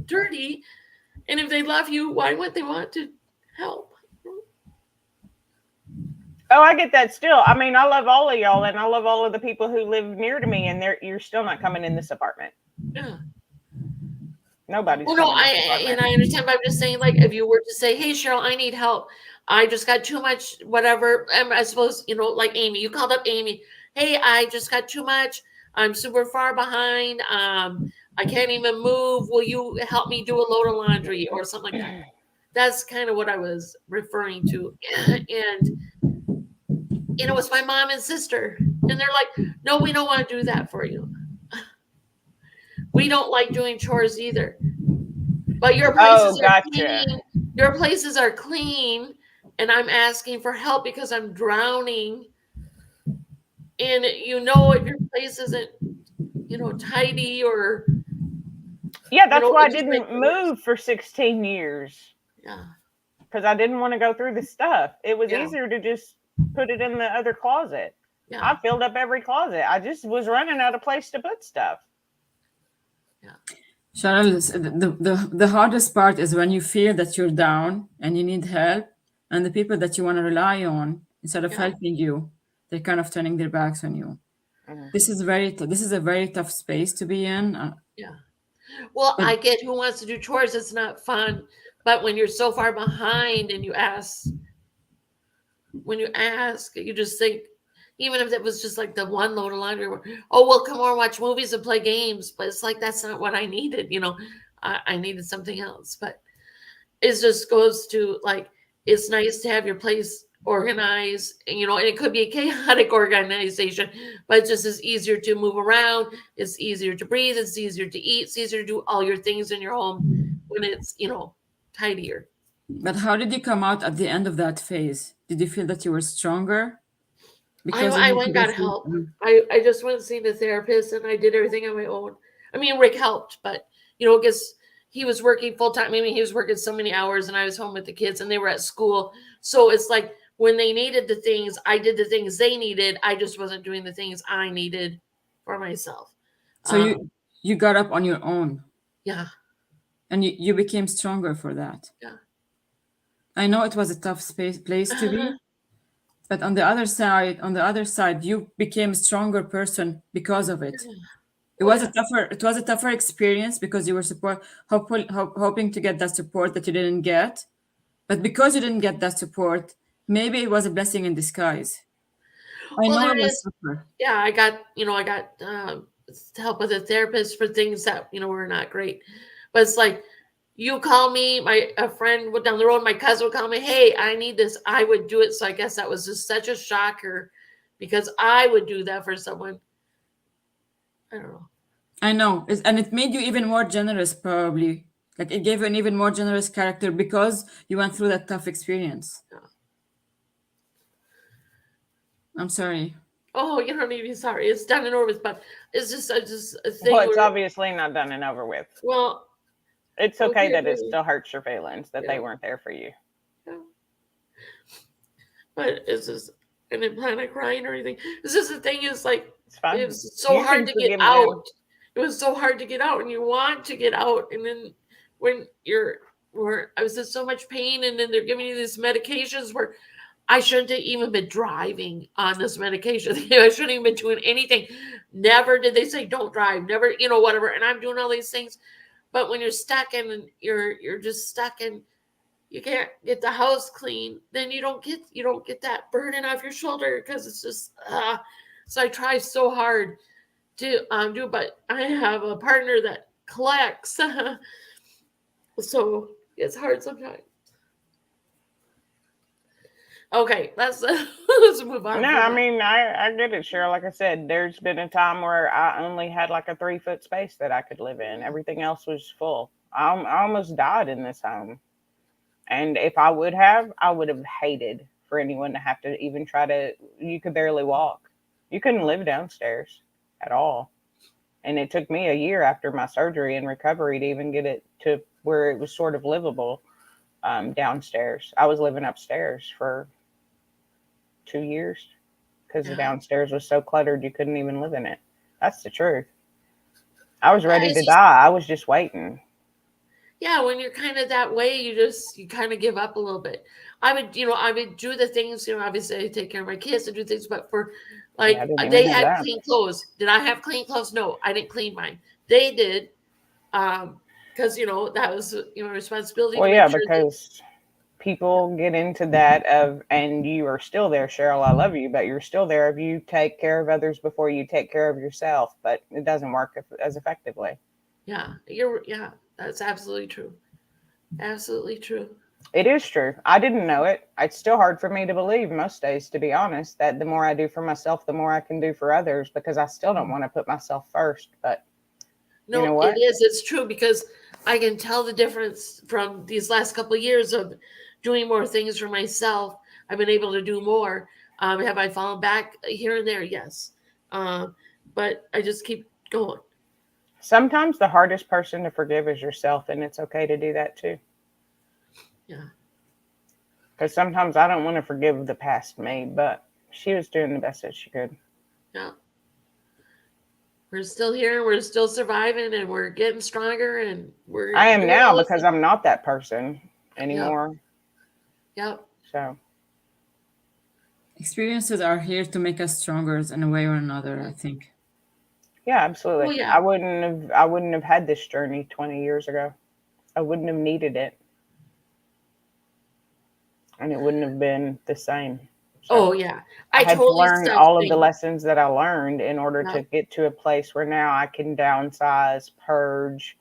dirty, and if they love you, why would they want to help? Oh, I get that still. I mean, I love all of y'all, and I love all of the people who live near to me, and you're still not coming in this apartment. Yeah. Nobody's. Well, no, I understand, but I'm just saying, like, if you were to say, hey, Cheryl, I need help. I just got too much, whatever. I suppose, like Amy, you called up Amy. Hey, I just got too much. I'm super far behind. I can't even move. Will you help me do a load of laundry or something like that? That's kind of what I was referring to. And it was my mom and sister. And they're like, no, we don't want to do that for you. We don't like doing chores either. But your places are clean. Your places are clean. And I'm asking for help because I'm drowning. And if your place isn't, tidy, or. Yeah, that's why I didn't move for 16 years. Yeah. Because I didn't want to go through the stuff. It was easier to just put it in the other closet. Yeah. I filled up every closet. I just was running out of place to put stuff. Yeah. Cheryl, the hardest part is when you feel that you're down and you need help, and the people that you want to rely on, instead of helping you, they're kind of turning their backs on you. Mm-hmm. This is a very tough space to be in. Yeah. Well, I get who wants to do chores. It's not fun. But when you're so far behind and you ask, you just think, even if it was just like the one load of laundry, we'll come over and watch movies and play games. But it's like, that's not what I needed. I needed something else. But it just goes to, like, it's nice to have your place organize, and it could be a chaotic organization, but it just is easier to move around. It's easier to breathe. It's easier to eat. It's easier to do all your things in your home when it's, tidier. But how did you come out at the end of that phase? Did you feel that you were stronger because you I had went to and go got through? help. I just went and seen a therapist, and I did everything on my own. I mean, Rick helped, but because he was working full time. I mean, he was working so many hours, and I was home with the kids, and they were at school. So it's like when they needed the things, I did the things they needed. I just wasn't doing the things I needed for myself. So you got up on your own, Yeah, and you became stronger for that. yeah. I know it was a tough place to be, but on the other side, you became a stronger person because of it. It Oh, was yeah. it was a tougher experience because you were hoping to get that support that you didn't get. But because you didn't get that support, maybe it was a blessing in disguise. I Well, know there it was is. tougher. Yeah, I got help with a therapist for things that were not great, but it's like you call me, a friend would down the road, my cousin would call me, hey, I need this. I would do it. So I guess that was just such a shocker because I would do that for someone. I don't know. I know, and it made you even more generous, probably. Like it gave you an even more generous character because you went through that tough experience. Yeah. I'm sorry. Oh, you don't need to be sorry. It's done and over with, but it's just a Well, thing it's where, obviously not done and over with. well, It's okay okay, that it but still hurts your feelings that they yeah, weren't there for you. yeah. But it's just, I didn't plan on crying or anything. It's just the thing is like, It's it fine. was so You hard can to get forgive them. out. It was so hard to get out, and you want to get out, and then when I was in so much pain, and then they're giving you these medications where I shouldn't have even been driving on this medication. I shouldn't even been doing anything. Never did they say don't drive. Never, whatever. And I'm doing all these things, but when you're stuck and you're just stuck and you can't get the house clean, then you don't get that burden off your shoulder because it's just so I try so hard to do, but I have a partner that collects, so it's hard sometimes. Okay, let's move on No, from I that. mean, I get it, Cheryl. Like I said, there's been a time where I only had like a 3 foot space that I could live in. Everything else was full. I almost died in this home. And if I would have hated for anyone to have to even try to, you could barely walk. You couldn't live downstairs at all. And it took me a year after my surgery and recovery to even get it to where it was sort of livable downstairs. I was living upstairs for 2 years because the Yeah, downstairs was so cluttered you couldn't even live in it. That's the truth. I was yeah, ready it's to just, die. I was just waiting. yeah. When you're kind of that way, you kind of give up a little bit. I would do the things. Obviously, I take care of my kids and do things, but for Yeah, I like didn't even they do had that. clean clothes. Did I have clean clothes? No, I didn't clean mine. They did, because that was responsibility to Well, make yeah, sure that. because people get into that of, and you are still there, Cheryl. I love you, but you're still there if you take care of others before you take care of yourself. But it doesn't work as effectively. Yeah, that's absolutely true. Absolutely true. It is true. I didn't know it. It's still hard for me to believe most days, to be honest, that the more I do for myself, the more I can do for others because I still don't want to put myself first. But you know No, it what? is. It's true because I can tell the difference from these last couple of years of doing more things for myself. I've been able to do more. Have I fallen back here and there? Yes. Um, but I just keep going. Sometimes the hardest person to forgive is yourself, and it's okay to do that too. Yeah. Because sometimes I don't want to forgive the past me, but she was doing the best that she could. Yeah. We're still here. We're still surviving, and we're getting stronger, and we're I am doing now all the because things. I'm not that person Yep. anymore. Yep. So, Experiences are here to make us stronger in a way or another, I think. yeah, Oh absolutely. yeah. I wouldn't have had this journey 20 years ago. I wouldn't have needed it, and it wouldn't have been the same. So, Oh yeah. I I had to totally learn stopped all of the thinking. lessons that I learned in order to Yep. get to a place where now I can downsize, purge,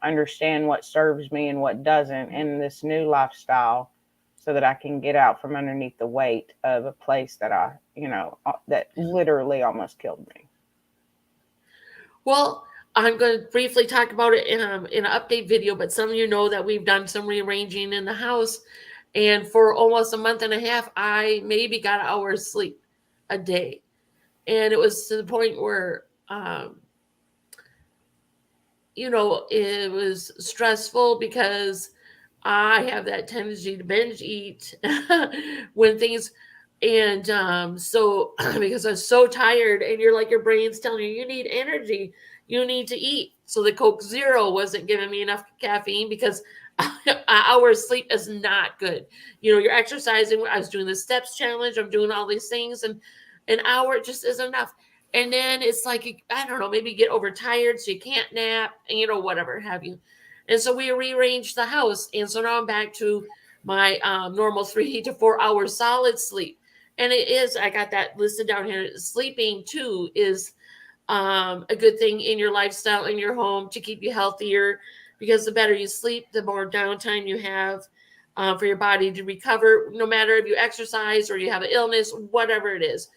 understand what serves me and what doesn't in this new lifestyle. so that I can get out from underneath the weight of a place that that literally almost killed me. Well, I'm going to briefly talk about it in an update video, but some of you know that we've done some rearranging in the house. And for almost a month and a half, I maybe got an hour of sleep a day. And it was to the point where, it was stressful because I have that tendency to binge eat when things, and so because I'm so tired, and you're like, your brain's telling you need energy, you need to eat. So the Coke Zero wasn't giving me enough caffeine because an hour of sleep is not good. You're exercising. I was doing the steps challenge. I'm doing all these things, and an hour just isn't enough. And then it's like, I don't know, maybe you get overtired, so you can't nap, and whatever have you. And so we rearranged the house. And so now I'm back to my normal 3 to 4 hours solid sleep. And I got that listed down here. Sleeping too is a good thing in your lifestyle, in your home, to keep you healthier, because the better you sleep, the more downtime you have for your body to recover, no matter if you exercise or you have an illness, whatever it is.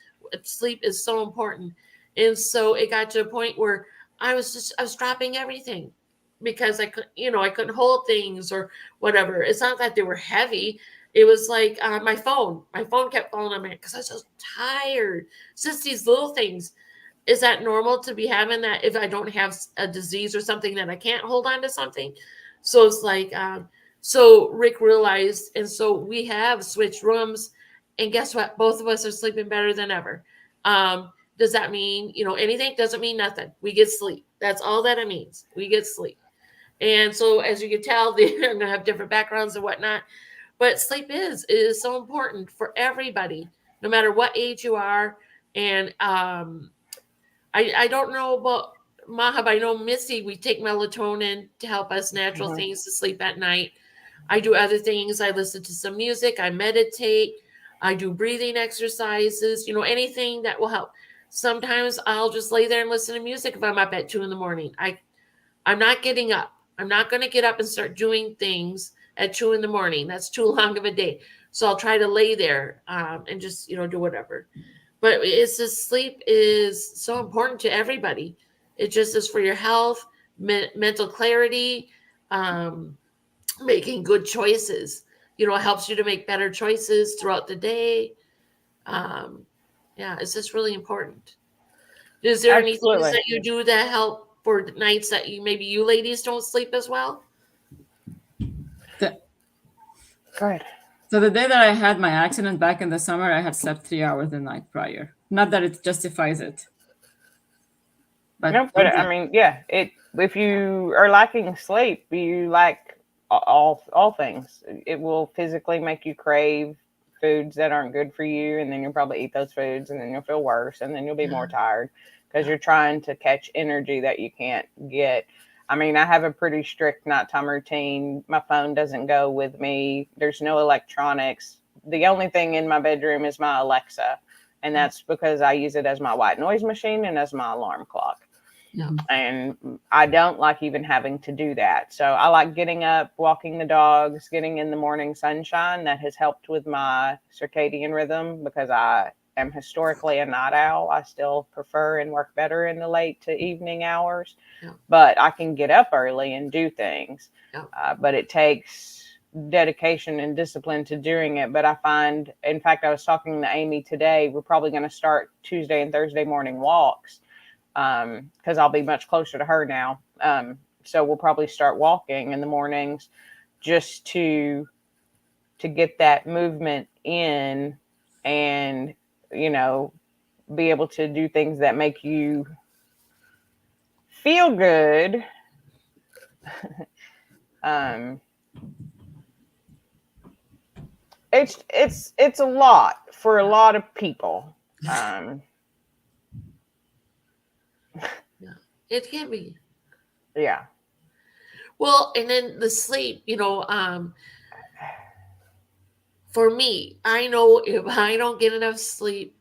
Sleep is so important. And so it got to a point where I was dropping everything because I couldn't hold things or whatever. It's not that they were heavy. It was like my phone kept falling on me because I was so tired. It's just these little things. Is that normal to be having that if I don't have a disease or something that I can't hold on to something? So it's like, so Rick realized, and so we have switched rooms, and guess what? Both of us are sleeping better than ever. Does that mean, anything? Doesn't mean nothing. We get sleep. That's all that it means. We get sleep. And so, as you can tell, they're going to have different backgrounds and whatnot. But sleep is so important for everybody, no matter what age you are. And I don't know about Maha, but I know Misty, we take melatonin to help us natural things to sleep at night. I do other things. I listen to some music. I meditate. I do breathing exercises, anything that will help. Sometimes I'll just lay there and listen to music if I'm up at 2 a.m. I'm not getting up. I'm not going to get up and start doing things at 2 a.m. That's too long of a day. So I'll try to lay there and just, do whatever. But it's just sleep is so important to everybody. It just is for your health, mental clarity, making good choices. It helps you to make better choices throughout the day. It's just really important. Is there any things that you do that help for nights that maybe you ladies don't sleep as well? Go ahead. So the day that I had my accident back in the summer, I had slept 3 hours the night prior. Not that it justifies it. But I mean, yeah, if you are lacking sleep, you lack all things. It will physically make you crave foods that aren't good for you, and then you'll probably eat those foods, and then you'll feel worse, and then you'll be more tired because you're trying to catch energy that you can't get. I mean, I have a pretty strict nighttime routine. My phone doesn't go with me. There's no electronics. The only thing in my bedroom is my Alexa, and that's because I use it as my white noise machine and as my alarm clock. Yeah. And I don't like even having to do that. So I like getting up, walking the dogs, getting in the morning sunshine. That has helped with my circadian rhythm because I am historically a night owl. I still prefer and work better in the late to evening hours, but I can get up early and do things. But it takes dedication and discipline to doing it. But I find, in fact, I was talking to Amy today, we're probably going to start Tuesday and Thursday morning walks because I'll be much closer to her now. So we'll probably start walking in the mornings just to get that movement in and, be able to do things that make you feel good. It's a lot for a lot of people. It can be. Yeah. Well, and then the sleep, for me, I know if I don't get enough sleep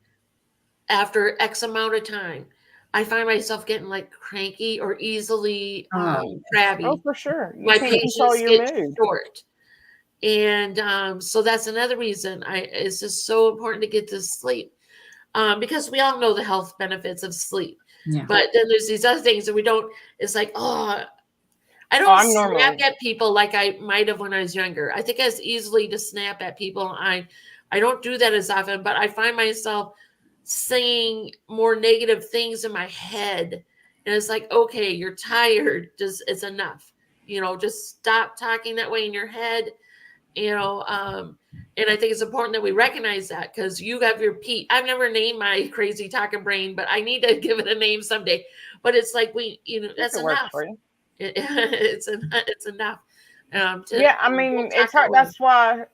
after X amount of time, I find myself getting like cranky or easily crabby. Oh, for sure. My patience gets short. And so that's another reason it's just so important to get this sleep, because we all know the health benefits of sleep. Yeah. But then there's these other things that we don't. It's like, I don't I'm snap normally at people like I might have when I was younger. I think I was easily to snap at people. I don't do that as often, but I find myself saying more negative things in my head. And it's like, okay, you're tired. Just it's enough. Just stop talking that way in your head. And I think it's important that we recognize that, because you have your Pete. I've never named my crazy talking brain, but I need to give it a name someday. But it's like that's it works enough. for you. It's enough. Yeah, I mean, it's hard. That's why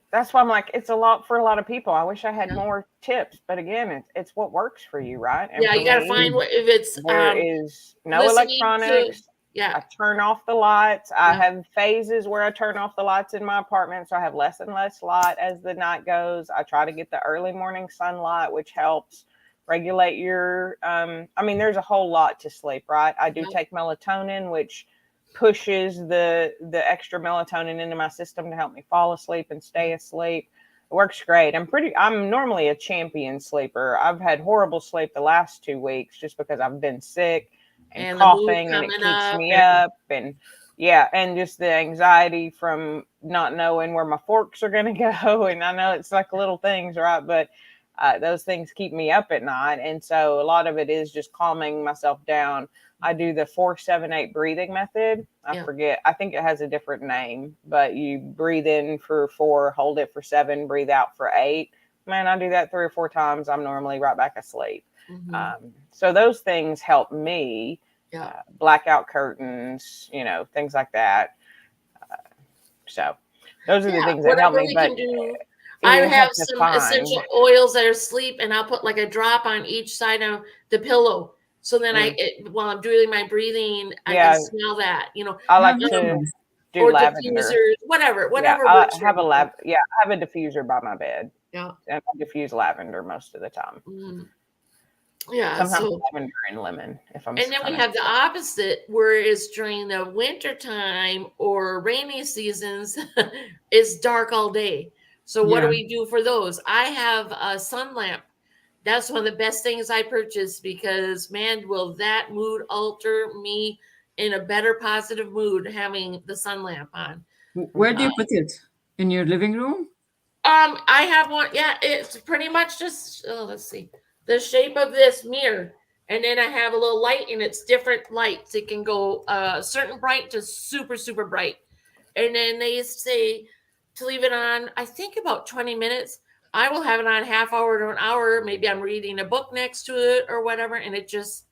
I'm like, it's a lot for a lot of people. I wish I had Yeah. more tips, but again, it's what works for you, right? And Yeah, for you got to me, find if it's there is no listening electronics. Yeah. I turn off the lights. I Yeah. have phases where I turn off the lights in my apartment, so I have less and less light as the night goes. I try to get the early morning sunlight, which helps regulate your. I mean, there's a whole lot to sleep, right? I do Yeah. take melatonin, which pushes the extra melatonin into my system to help me fall asleep and stay asleep. It works great. I'm normally a champion sleeper. I've had horrible sleep the last 2 weeks just because I've been sick and coughing, and it keeps me up, and just the anxiety from not knowing where my forks are going to go. And I know it's like little things, right? But those things keep me up at night. And so a lot of it is just calming myself down. I do the 4-7-8 breathing method. I forget. I think it has a different name, but you breathe in for 4, hold it for 7, breathe out for 8. Man, I do that 3 or 4 times. I'm normally right back asleep. Mm-hmm. So those things help me. Yeah. Blackout curtains, things like that. So those are the things that help me. But I have some essential oils that are sleep, and I'll put like a drop on each side of the pillow. So then while I'm doing my breathing, I can smell that. I like to do lavender, diffusers, whatever. I have I have a diffuser by my bed. Yeah, and I diffuse lavender most of the time. Yeah, sometimes lavender and lemon. And then we have the opposite, whereas during the winter time or rainy seasons, it's dark all day. So what do we do for those? I have a sun lamp. That's one of the best things I purchased, because man, will that mood alter me in a better positive mood having the sun lamp on. Where do you put it? In your living room? I have one. Yeah, it's pretty much just let's see, the shape of this mirror. And then I have a little light, and it's different lights. It can go certain bright to super, super bright. And then they say to leave it on, I think about 20 minutes. I will have it on half hour to an hour. Maybe I'm reading a book next to it or whatever. And it just,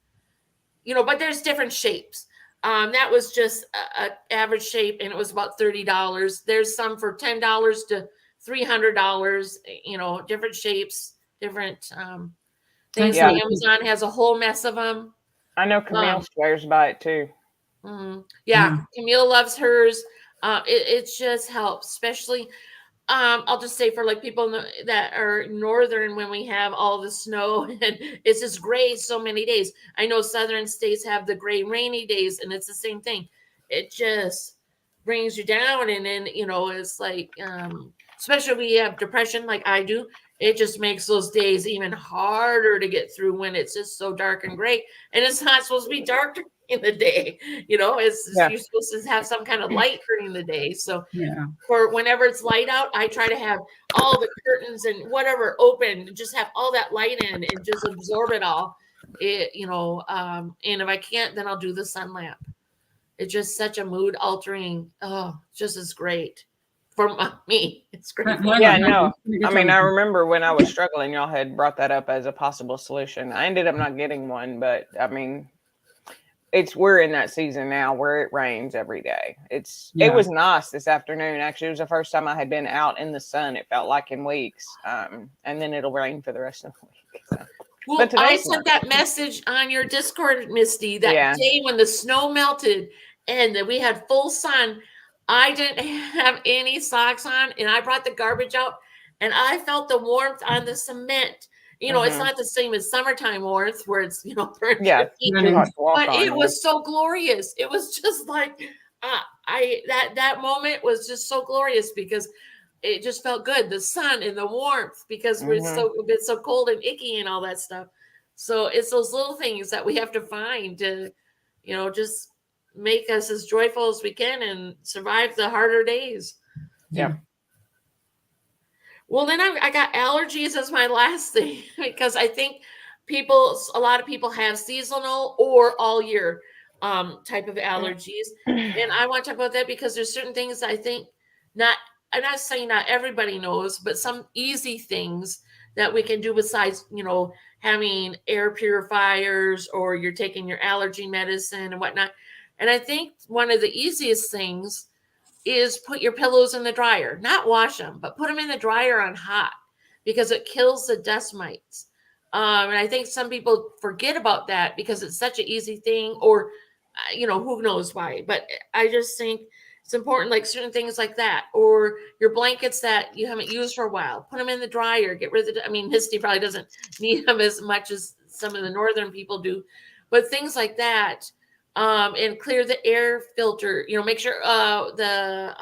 but there's different shapes. That was just an average shape, and it was about $30. There's some for $10 to $300, different shapes, different things. Yeah. Amazon has a whole mess of them. I know Camille swears by it too. Camille loves hers. It just helps, especially I'll just say for like people that are northern, when we have all the snow and it's just gray so many days. I know southern states have the gray rainy days, and it's the same thing. It just brings you down, and then it's like especially if you have depression like I do, it just makes those days even harder to get through when it's just so dark and gray. And it's not supposed to be dark in the day, you're supposed to have some kind of light during the day. So for whenever it's light out, I try to have all the curtains and whatever open, just have all that light in and just absorb it all. And if I can't, then I'll do the sun lamp. It's just such a mood altering. Oh, just as great for me. It's great. Yeah, no. I mean, I remember when I was struggling, y'all had brought that up as a possible solution. I ended up not getting one, but I mean, we're in that season now where it rains every day. It was nice this afternoon. Actually, it was the first time I had been out in the sun. It felt like in weeks. And then it'll rain for the rest of the week. So. Well, I sent that message on your Discord, Misty, that day when the snow melted and we had full sun. I didn't have any socks on, and I brought the garbage out, and I felt the warmth on the cement. It's not the same as summertime warmth where it's, burnt. But it was so glorious. It was just like, that moment was just so glorious, because it just felt good. The sun and the warmth, because Mhm. it's so cold and icky and all that stuff. So it's those little things that we have to find to, just make us as joyful as we can and survive the harder days. Yeah. Well, then I got allergies as my last thing because I think a lot of people have seasonal or all year type of allergies. And I want to talk about that because there's certain things I think not, I'm not saying not everybody knows, but some easy things that we can do besides, having air purifiers or you're taking your allergy medicine and whatnot. And I think one of the easiest things is put your pillows in the dryer, not wash them, but put them in the dryer on hot because it kills the dust mites. And I think some people forget about that because it's such an easy thing, or, who knows why. But I just think it's important, like certain things like that, or your blankets that you haven't used for a while, put them in the dryer, get rid of I mean, Misty probably doesn't need them as much as some of the northern people do, but things like that. And clear the air filter, make sure the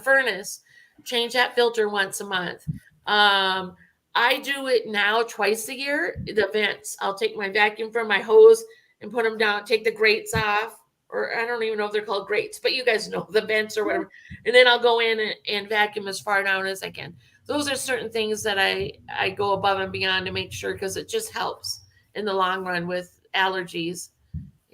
furnace, change that filter once a month. I do it now twice a year. The vents, I'll take my vacuum from my hose and put them down, take the grates off, or I don't even know if they're called grates, but you guys know, the vents or whatever. And then I'll go in and vacuum as far down as I can. Those are certain things that I go above and beyond to make sure, because it just helps in the long run with allergies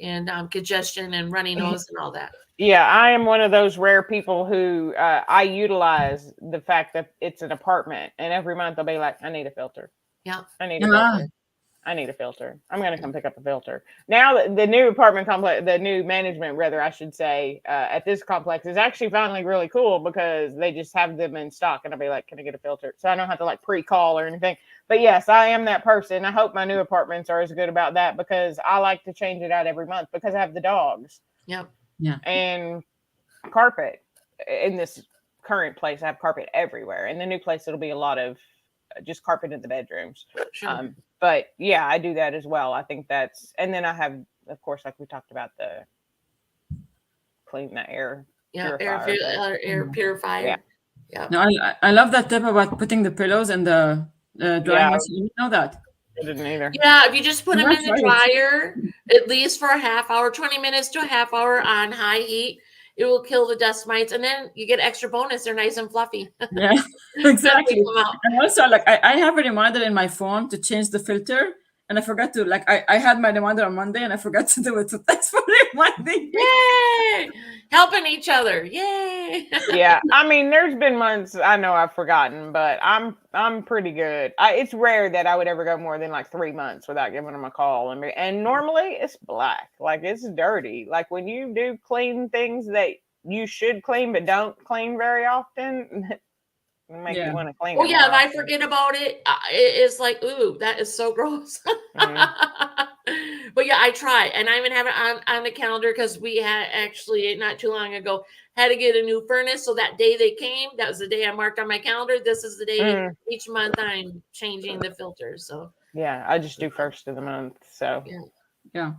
and congestion and runny nose and all that. Yeah, I am one of those rare people who I utilize the fact that it's an apartment, and every month I'll be like, I need a filter. Yeah. I need a filter. I need a filter. I'm going to come pick up a filter. Now, the new apartment complex, the new management, rather, I should say, at this complex is actually finally really cool because they just have them in stock. And I'll be like, can I get a filter? So I don't have to like pre-call or anything. But yes, I am that person. I hope my new apartments are as good about that because I like to change it out every month because I have the dogs. Yep. Yeah. And carpet. In this current place, I have carpet everywhere. In the new place, it'll be a lot of just carpet in the bedrooms. Sure. But yeah, I do that as well. I think that's, and then I have, of course, like we talked about, the clean the air. Yeah. Purifier. Air purifier. Yeah. Yeah. No, I love that tip about putting the pillows in the drying Yeah. machine. You know that. I didn't either. Yeah, if you just put them in That's the right. dryer, at least for a half hour, 20 minutes to a half hour on high heat, it will kill the dust mites. And then you get extra bonus. They're nice and fluffy. Yeah, exactly. Come out. And also, like, I have a reminder in my phone to change the filter, and I forgot to, like, I had my reminder on Monday, and I forgot to do it. So thanks for reminding me. Yay! Helping each other. Yay! Yeah, I mean, there's been months I know I've forgotten, but I'm pretty good. It's rare that I would ever go more than like 3 months without giving them a call, and normally it's black, like it's dirty. Like when you do clean things that you should clean but don't clean very often, it makes you want to clean. Oh it yeah, more if I often. forget about it, it's like, ooh, that is so gross. But yeah, I try, and I even have it on the calendar because we had actually not too long ago had to get a new furnace. So that day they came, that was the day I marked on my calendar. This is the day each month I'm changing the filter. So yeah, I just do first of the month. So Yeah.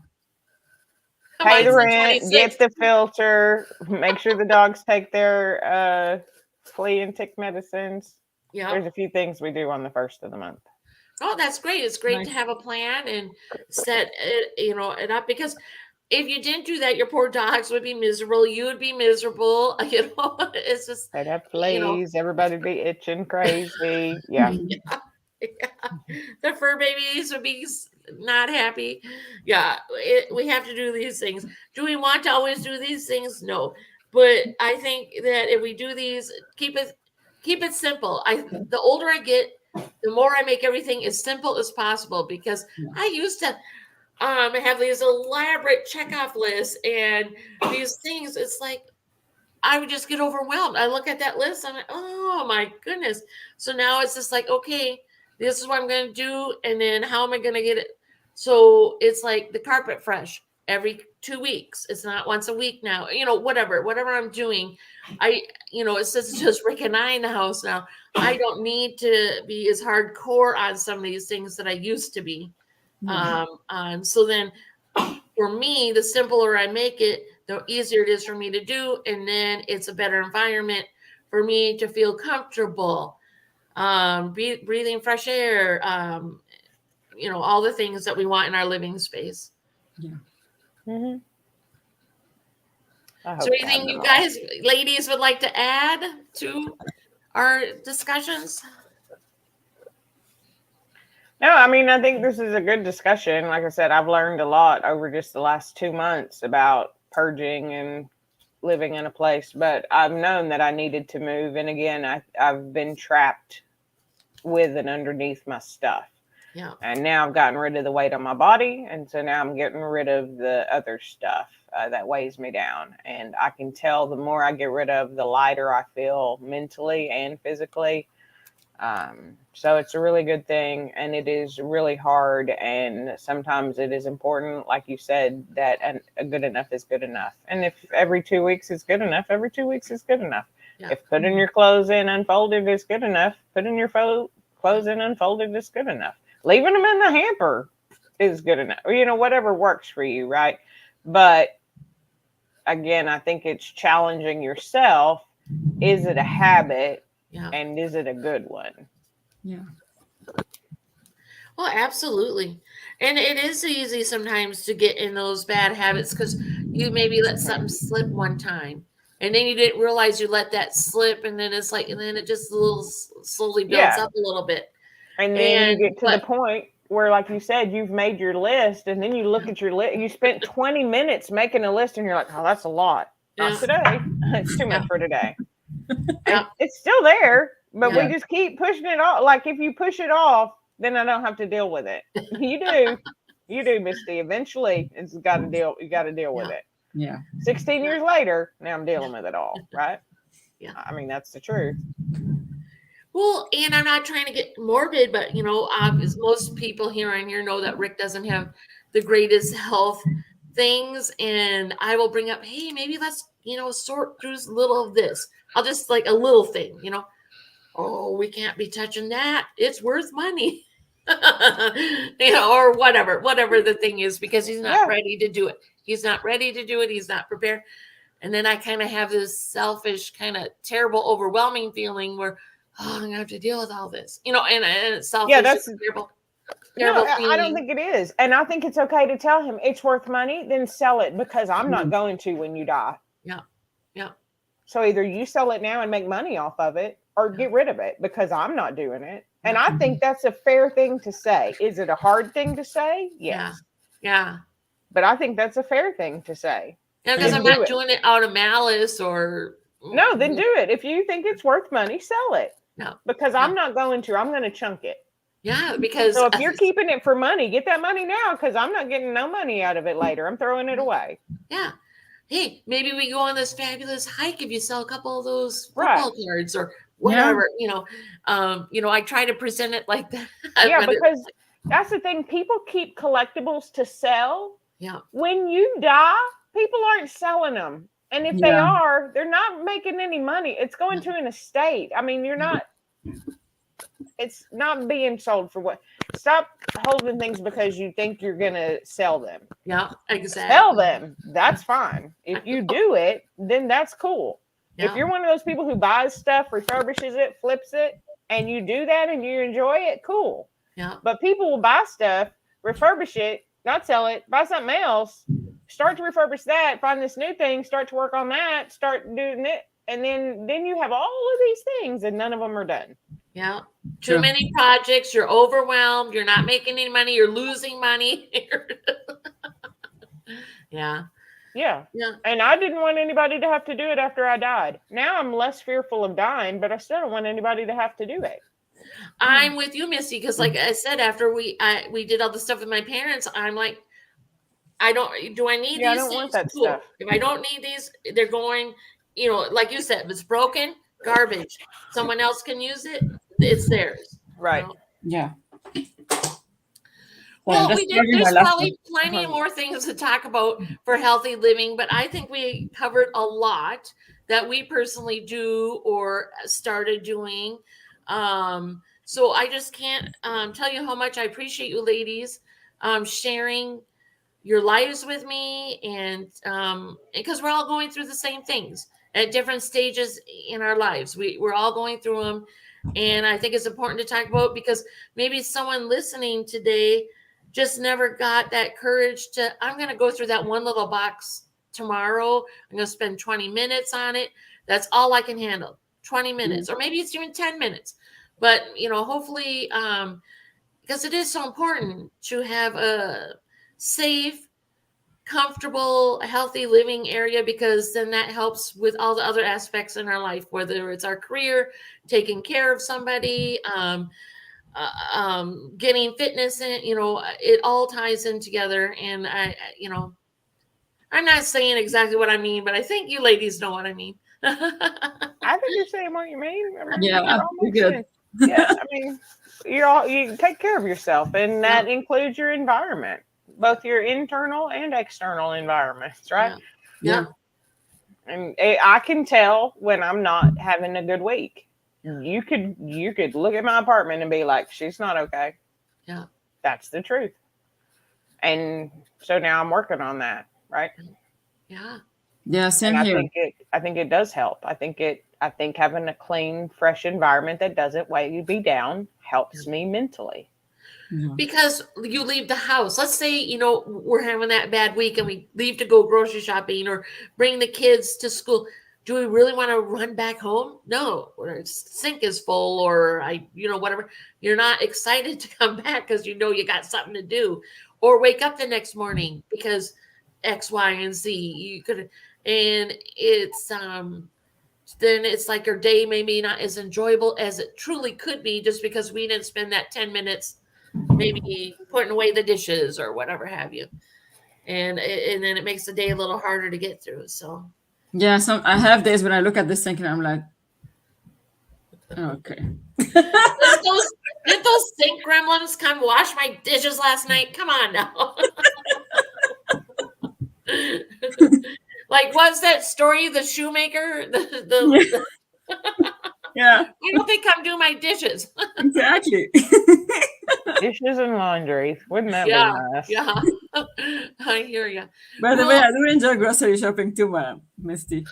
pay the Mine's rent, 26th. get the filter, make sure the dogs take their flea and tick medicines. Yeah. There's a few things we do on the first of the month. Oh, that's great. It's great Nice. to have a plan and set it, it up, because if you didn't do that, your poor dogs would be miserable. You would be miserable. It's just, They'd have fleas. Everybody'd be itching crazy. Yeah. the fur babies would be not happy. Yeah, we have to do these things. Do we want to always do these things? No, but I think that if we do these, keep it simple. The older I get, the more I make everything as simple as possible, because I used to have these elaborate checkoff lists and these things. It's like I would just get overwhelmed. I look at that list, I'm like, oh my goodness. So now it's just like, okay, this is what I'm going to do, and then how am I going to get it? So it's like the carpet fresh every 2 weeks. It's not once a week now. Whatever I'm doing, it says it's just Rick and I in the house now. I don't need to be as hardcore on some of these things that I used to be. So then for me, the simpler I make it, the easier it is for me to do. And then it's a better environment for me to feel comfortable, breathing fresh air, all the things that we want in our living space. Yeah. Mm-hmm. So anything you guys, ladies, would like to add to our discussions? No, I mean, I think this is a good discussion. Like I said, I've learned a lot over just the last 2 months about purging and living in a place, but I've known that I needed to move. And again, I've been trapped with and underneath my stuff. Yeah. And now I've gotten rid of the weight on my body. And so now I'm getting rid of the other stuff that weighs me down. And I can tell the more I get rid of, the lighter I feel mentally and physically. So it's a really good thing, and it is really hard. And sometimes it is important, like you said, that a good enough is good enough. And if every 2 weeks is good enough, every 2 weeks is good enough. Yeah. If putting your clothes in unfolded is good enough, putting your clothes in unfolded is good enough. Leaving them in the hamper is good enough. Or, whatever works for you, right? But again, I think it's challenging yourself. Is it a habit? Yeah. And is it a good one? Yeah. Well, absolutely. And it is easy sometimes to get in those bad habits because you maybe let something slip one time and then you didn't realize you let that slip. And then it's like, and then it just slowly builds up a little bit. And then you get to the point where, like you said, you've made your list and then you look at your list. You spent 20 minutes making a list and you're like, oh, that's a lot. Not today. It's too much for today. It's still there, but we just keep pushing it off. Like if you push it off, then I don't have to deal with it. You do, Misty. Eventually, you got to deal with it. Yeah. 16 years later, now I'm dealing with it all, right? Yeah. I mean, that's the truth. Well, and I'm not trying to get morbid, but as most people here on here know that Rick doesn't have the greatest health things, and I will bring up, hey, maybe let's sort through a little of this. I'll just like a little thing, oh, we can't be touching that. It's worth money, or whatever the thing is, because he's not ready to do it. He's not ready to do it. He's not prepared. And then I kind of have this selfish, kind of terrible, overwhelming feeling where, oh, I'm going to have to deal with all this, and it's selfish. Yeah, that's terrible. No, I don't think it is. And I think it's okay to tell him it's worth money, then sell it because I'm not going to when you die. Yeah. Yeah. So either you sell it now and make money off of it or get rid of it because I'm not doing it. And I think that's a fair thing to say. Is it a hard thing to say? Yes. Yeah. But I think that's a fair thing to say. Yeah, because I'm not doing it out of malice or. No, then do it. If you think it's worth money, sell it. No. Because I'm not going to. I'm going to chunk it. Yeah, because. So if you're keeping it for money, get that money now because I'm not getting no money out of it later. I'm throwing it away. Yeah. Hey, maybe we go on this fabulous hike if you sell a couple of those football cards or whatever, I try to present it like that. Yeah, because that's the thing. People keep collectibles to sell. Yeah. When you die, people aren't selling them. And if they are, they're not making any money. It's going to an estate. I mean, it's not being sold for what. Stop holding things because you think you're going to sell them. Yeah, exactly. Sell them. That's fine. If you do it, then that's cool. Yeah. If you're one of those people who buys stuff, refurbishes it, flips it, and you do that and you enjoy it, cool. Yeah. But people will buy stuff, refurbish it, not sell it, buy something else, start to refurbish that, find this new thing, start to work on that, start doing it, and then you have all of these things and none of them are done. Yeah. Too many projects, you're overwhelmed, you're not making any money, you're losing money. Yeah. Yeah. And I didn't want anybody to have to do it after I died. Now I'm less fearful of dying, but I still don't want anybody to have to do it. I'm with you, Misty, because like I said, after we did all the stuff with my parents, I'm like, do I need these I don't things? Want that cool. stuff. If I don't need these, they're going, like you said, if it's broken, garbage. Someone else can use it, it's theirs. Right. Yeah. Well, there's probably plenty more things to talk about for healthy living, but I think we covered a lot that we personally do or started doing. So I just can't tell you how much I appreciate you ladies sharing your lives with me, and because we're all going through the same things. at different stages in our lives. We're all going through them. And I think it's important to talk about, because maybe someone listening today just never got that courage to, I'm going to go through that one little box tomorrow. I'm going to spend 20 minutes on it. That's all I can handle. 20 minutes, or maybe it's even 10 minutes. But, hopefully, because it is so important to have a safe, comfortable, healthy living area, because then that helps with all the other aspects in our life, whether it's our career, taking care of somebody, getting fitness in, it all ties in together. And I'm not saying exactly what I mean, but I think you ladies know what I mean. I think you're saying what you mean. I mean, Yeah, you're good. Yeah, I mean, you take care of yourself, and that includes your environment, both your internal and external environments, right? Yeah. And I can tell when I'm not having a good week. You could look at my apartment and be like, she's not okay. Yeah. That's the truth. And so now I'm working on that, right? Yeah. Yeah, same and here. I think it does help. I think having a clean, fresh environment that doesn't weigh you down helps me mentally. Because you leave the house. Let's say, we're having that bad week and we leave to go grocery shopping or bring the kids to school. Do we really want to run back home? No, or our sink is full, or whatever. You're not excited to come back because you got something to do, or wake up the next morning because X, Y, and Z. You could, and it's then it's like your day maybe not as enjoyable as it truly could be, just because we didn't spend that 10 minutes maybe putting away the dishes or whatever have you. And then it makes the day a little harder to get through. So yeah, I have days when I look at this sink and I'm like, okay. Did those sink gremlins come wash my dishes last night? Come on now. Like, what's that story? The shoemaker? Yeah. Why don't they come do my dishes? Exactly. Dishes and laundry. Wouldn't that be nice? Yeah. I hear you. By the way, I do enjoy grocery shopping too, Misty.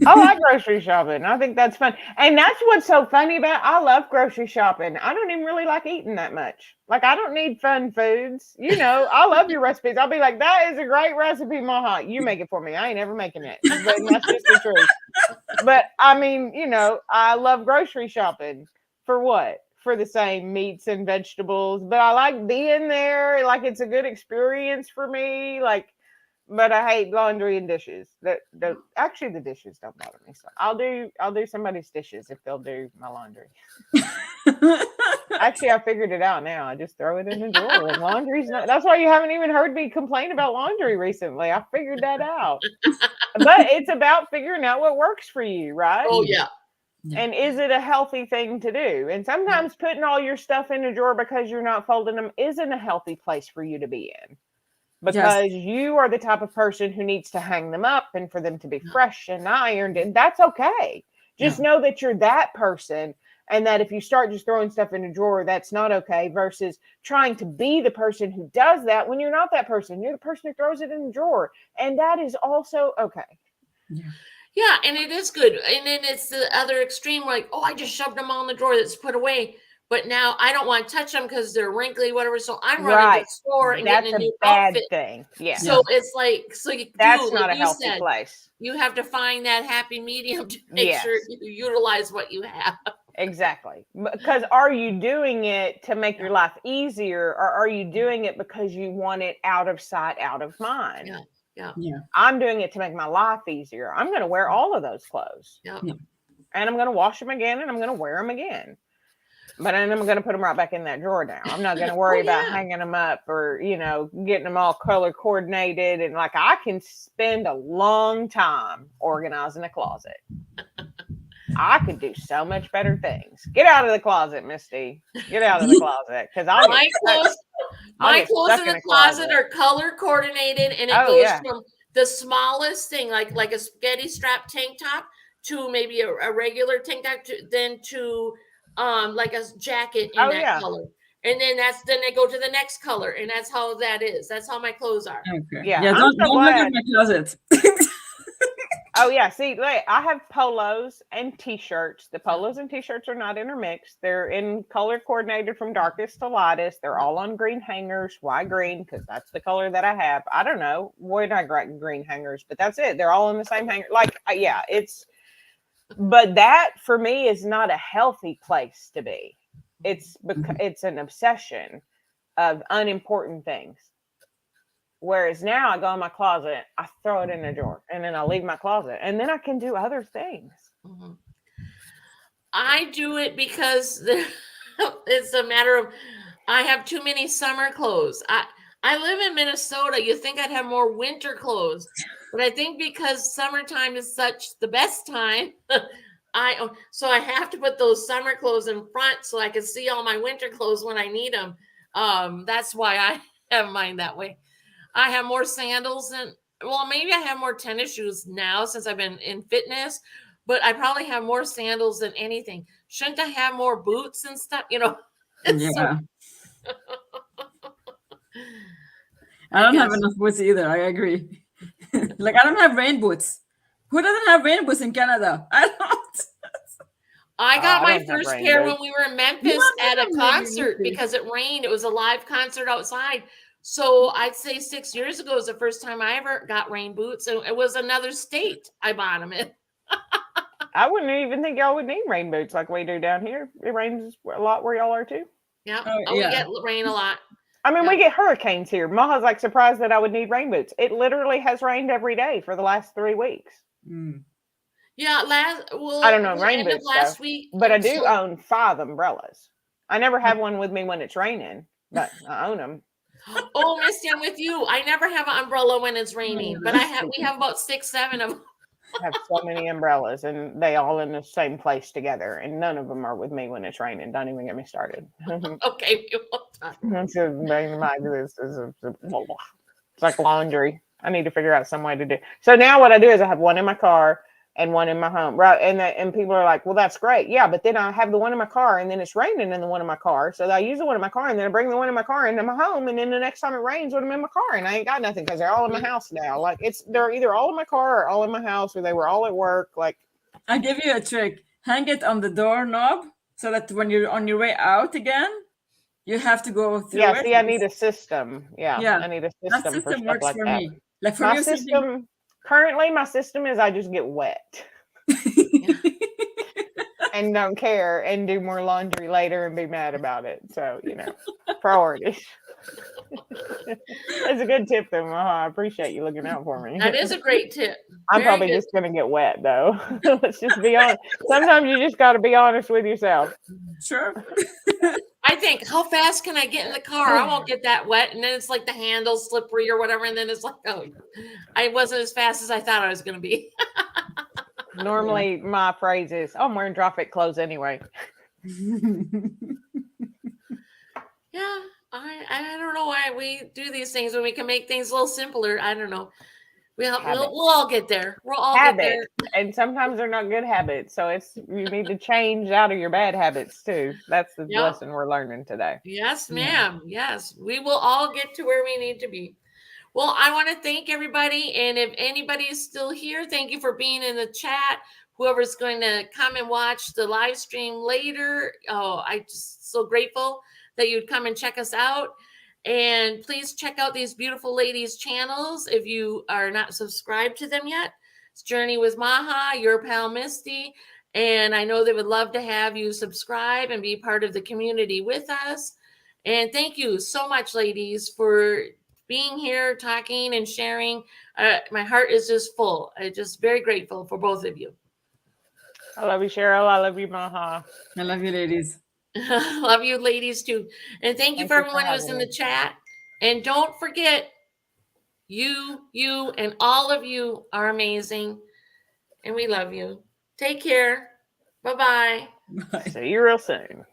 I like grocery shopping. I think that's fun. And that's what's so funny about it. I love grocery shopping. I don't even really like eating that much. Like, I don't need fun foods. I love your recipes. I'll be like, that is a great recipe, Maha. You make it for me. I ain't ever making it. But that's just the truth. But I mean, I love grocery shopping. For what? For the same meats and vegetables. But I like being there. Like, it's a good experience for me. Like, but I hate laundry and dishes. Actually, the dishes don't bother me. So I'll do somebody's dishes if they'll do my laundry. Actually, I figured it out now. I just throw it in the drawer. And laundry's not. That's why you haven't even heard me complain about laundry recently. I figured that out. But it's about figuring out what works for you, right? Oh yeah. And is it a healthy thing to do? And sometimes putting all your stuff in a drawer because you're not folding them isn't a healthy place for you to be in. Because you are the type of person who needs to hang them up and for them to be fresh and ironed. And that's okay. Just know that you're that person. And that if you start just throwing stuff in a drawer, that's not okay. Versus trying to be the person who does that when you're not that person. You're the person who throws it in the drawer. And that is also okay. Yeah, and it is good. And then it's the other extreme, like, I just shoved them all in the drawer that's put away. But now I don't want to touch them because they're wrinkly, whatever. So I'm running to the store and getting a new outfit. Thing. Yeah. So it's like, that's not a healthy place. You have to find that happy medium to make sure you utilize what you have. Exactly. Because are you doing it to make your life easier, or are you doing it because you want it out of sight, out of mind? Yeah. I'm doing it to make my life easier. I'm going to wear all of those clothes. Yeah. And I'm going to wash them again, and I'm going to wear them again. But then I'm going to put them right back in that drawer now. I'm not going to worry about hanging them up or, getting them all color coordinated. And like, I can spend a long time organizing a closet. I could do so much better things. Get out of the closet, Misty. Get out of the closet. Because my clothes in the closet are color coordinated, and it goes from the smallest thing, like a spaghetti strap tank top, to maybe a regular tank top, to like a jacket in that color. And then they go to the next color, and that's how that is. That's how my clothes are. Okay. Yeah, don't look at my closet. Oh yeah, see, like, I have polos and t-shirts. The polos and t-shirts are not intermixed. They're in color coordinated from darkest to lightest. They're all on green hangers. Why green? Because that's the color that I have. I don't know where I got green hangers, but that's it. They're all in the same hanger. Like, yeah, but that for me is not a healthy place to be. It's because it's an obsession of unimportant things. Whereas now I go in my closet, I throw it in a drawer, and then I leave my closet, and then I can do other things. Mm-hmm. I do it because it's a matter of I have too many summer clothes. I live in Minnesota. You think I'd have more winter clothes, but I think because summertime is such the best time, so I have to put those summer clothes in front so I can see all my winter clothes when I need them. That's why I have mine that way. I have more sandals than, well, maybe I have more tennis shoes now since I've been in fitness, but I probably have more sandals than anything. Shouldn't I have more boots and stuff? Yeah. I don't have enough boots either. I agree. Like, I don't have rain boots. Who doesn't have rain boots in Canada? I don't. I got my don't have first rain pair boots. when we were in Memphis at a concert because it rained. It was a live concert outside. So I'd say 6 years ago was the first time I ever got rain boots. And it was another state I bought them in. I wouldn't even think y'all would need rain boots like we do down here. It rains a lot where y'all are too. Yeah. Oh, We yeah. get rain a lot. I mean, Yeah. we get hurricanes here. Maha's like surprised that I would need rain boots. It literally has rained every day for the last 3 weeks. Mm. Yeah, I don't know rain end of boots last though, week. but I do own 5 umbrellas. I never have one with me when it's raining, but I own them. Oh, Misty, I'm with you. I never have an umbrella when it's raining, but we have about 6, 7 of them. I have so many umbrellas, and they all in the same place together, and none of them are with me when it's raining. Don't even get me started. Okay, we won't talk. It's like laundry. I need to figure out some way to do. So now what I do is I have one in my car and one in my home, right? And people are like, well, that's great. Yeah, but then I have the one in my car, and then it's raining in the one in my car. So I use the one in my car, and then I bring the one in my car into my home, and then the next time it rains when I'm in my car, and I ain't got nothing because they're all in my house now. Like they're either all in my car or all in my house, or they were all at work. Like, I'll give you a trick. Hang it on the doorknob so that when you're on your way out again, you have to go through it. See, I need a system. Yeah, Yeah, I need a that system for system stuff works like for that. me. Like for My you, system currently, my system is I just get wet and don't care and do more laundry later and be mad about it. So, priorities. That's a good tip though, Maha. I appreciate you looking out for me. That is a great tip. I'm Very probably good. just gonna get wet though. Let's just be honest. Sometimes you just gotta be honest with yourself. Sure. I think, how fast can I get in the car? I won't get that wet. And then it's like the handle's slippery or whatever. And then it's like, oh, I wasn't as fast as I thought I was going to be. Normally my phrase is, oh, I'm wearing drop fit clothes anyway. Yeah. I don't know why we do these things when we can make things a little simpler. I don't know. We'll all get there. We'll all get there. And sometimes they're not good habits. So you need to change out of your bad habits too. That's the lesson we're learning today. Yes, ma'am. Yes. We will all get to where we need to be. Well, I want to thank everybody. And if anybody is still here, thank you for being in the chat. Whoever's going to come and watch the live stream later. Oh, I'm just so grateful that you'd come and check us out. And please check out these beautiful ladies' channels if you are not subscribed to them yet. It's Journey with Maha, your pal Misty. And I know they would love to have you subscribe and be part of the community with us. And thank you so much, ladies, for being here, talking and sharing. My heart is just full. I'm just very grateful for both of you. I love you, Cheryl. I love you, Maha. I love you, ladies. Love you, ladies, too. And thank you for everyone who was in the chat. And don't forget, you, and all of you are amazing. And we love you. Take care. Bye-bye. Bye. See you real soon.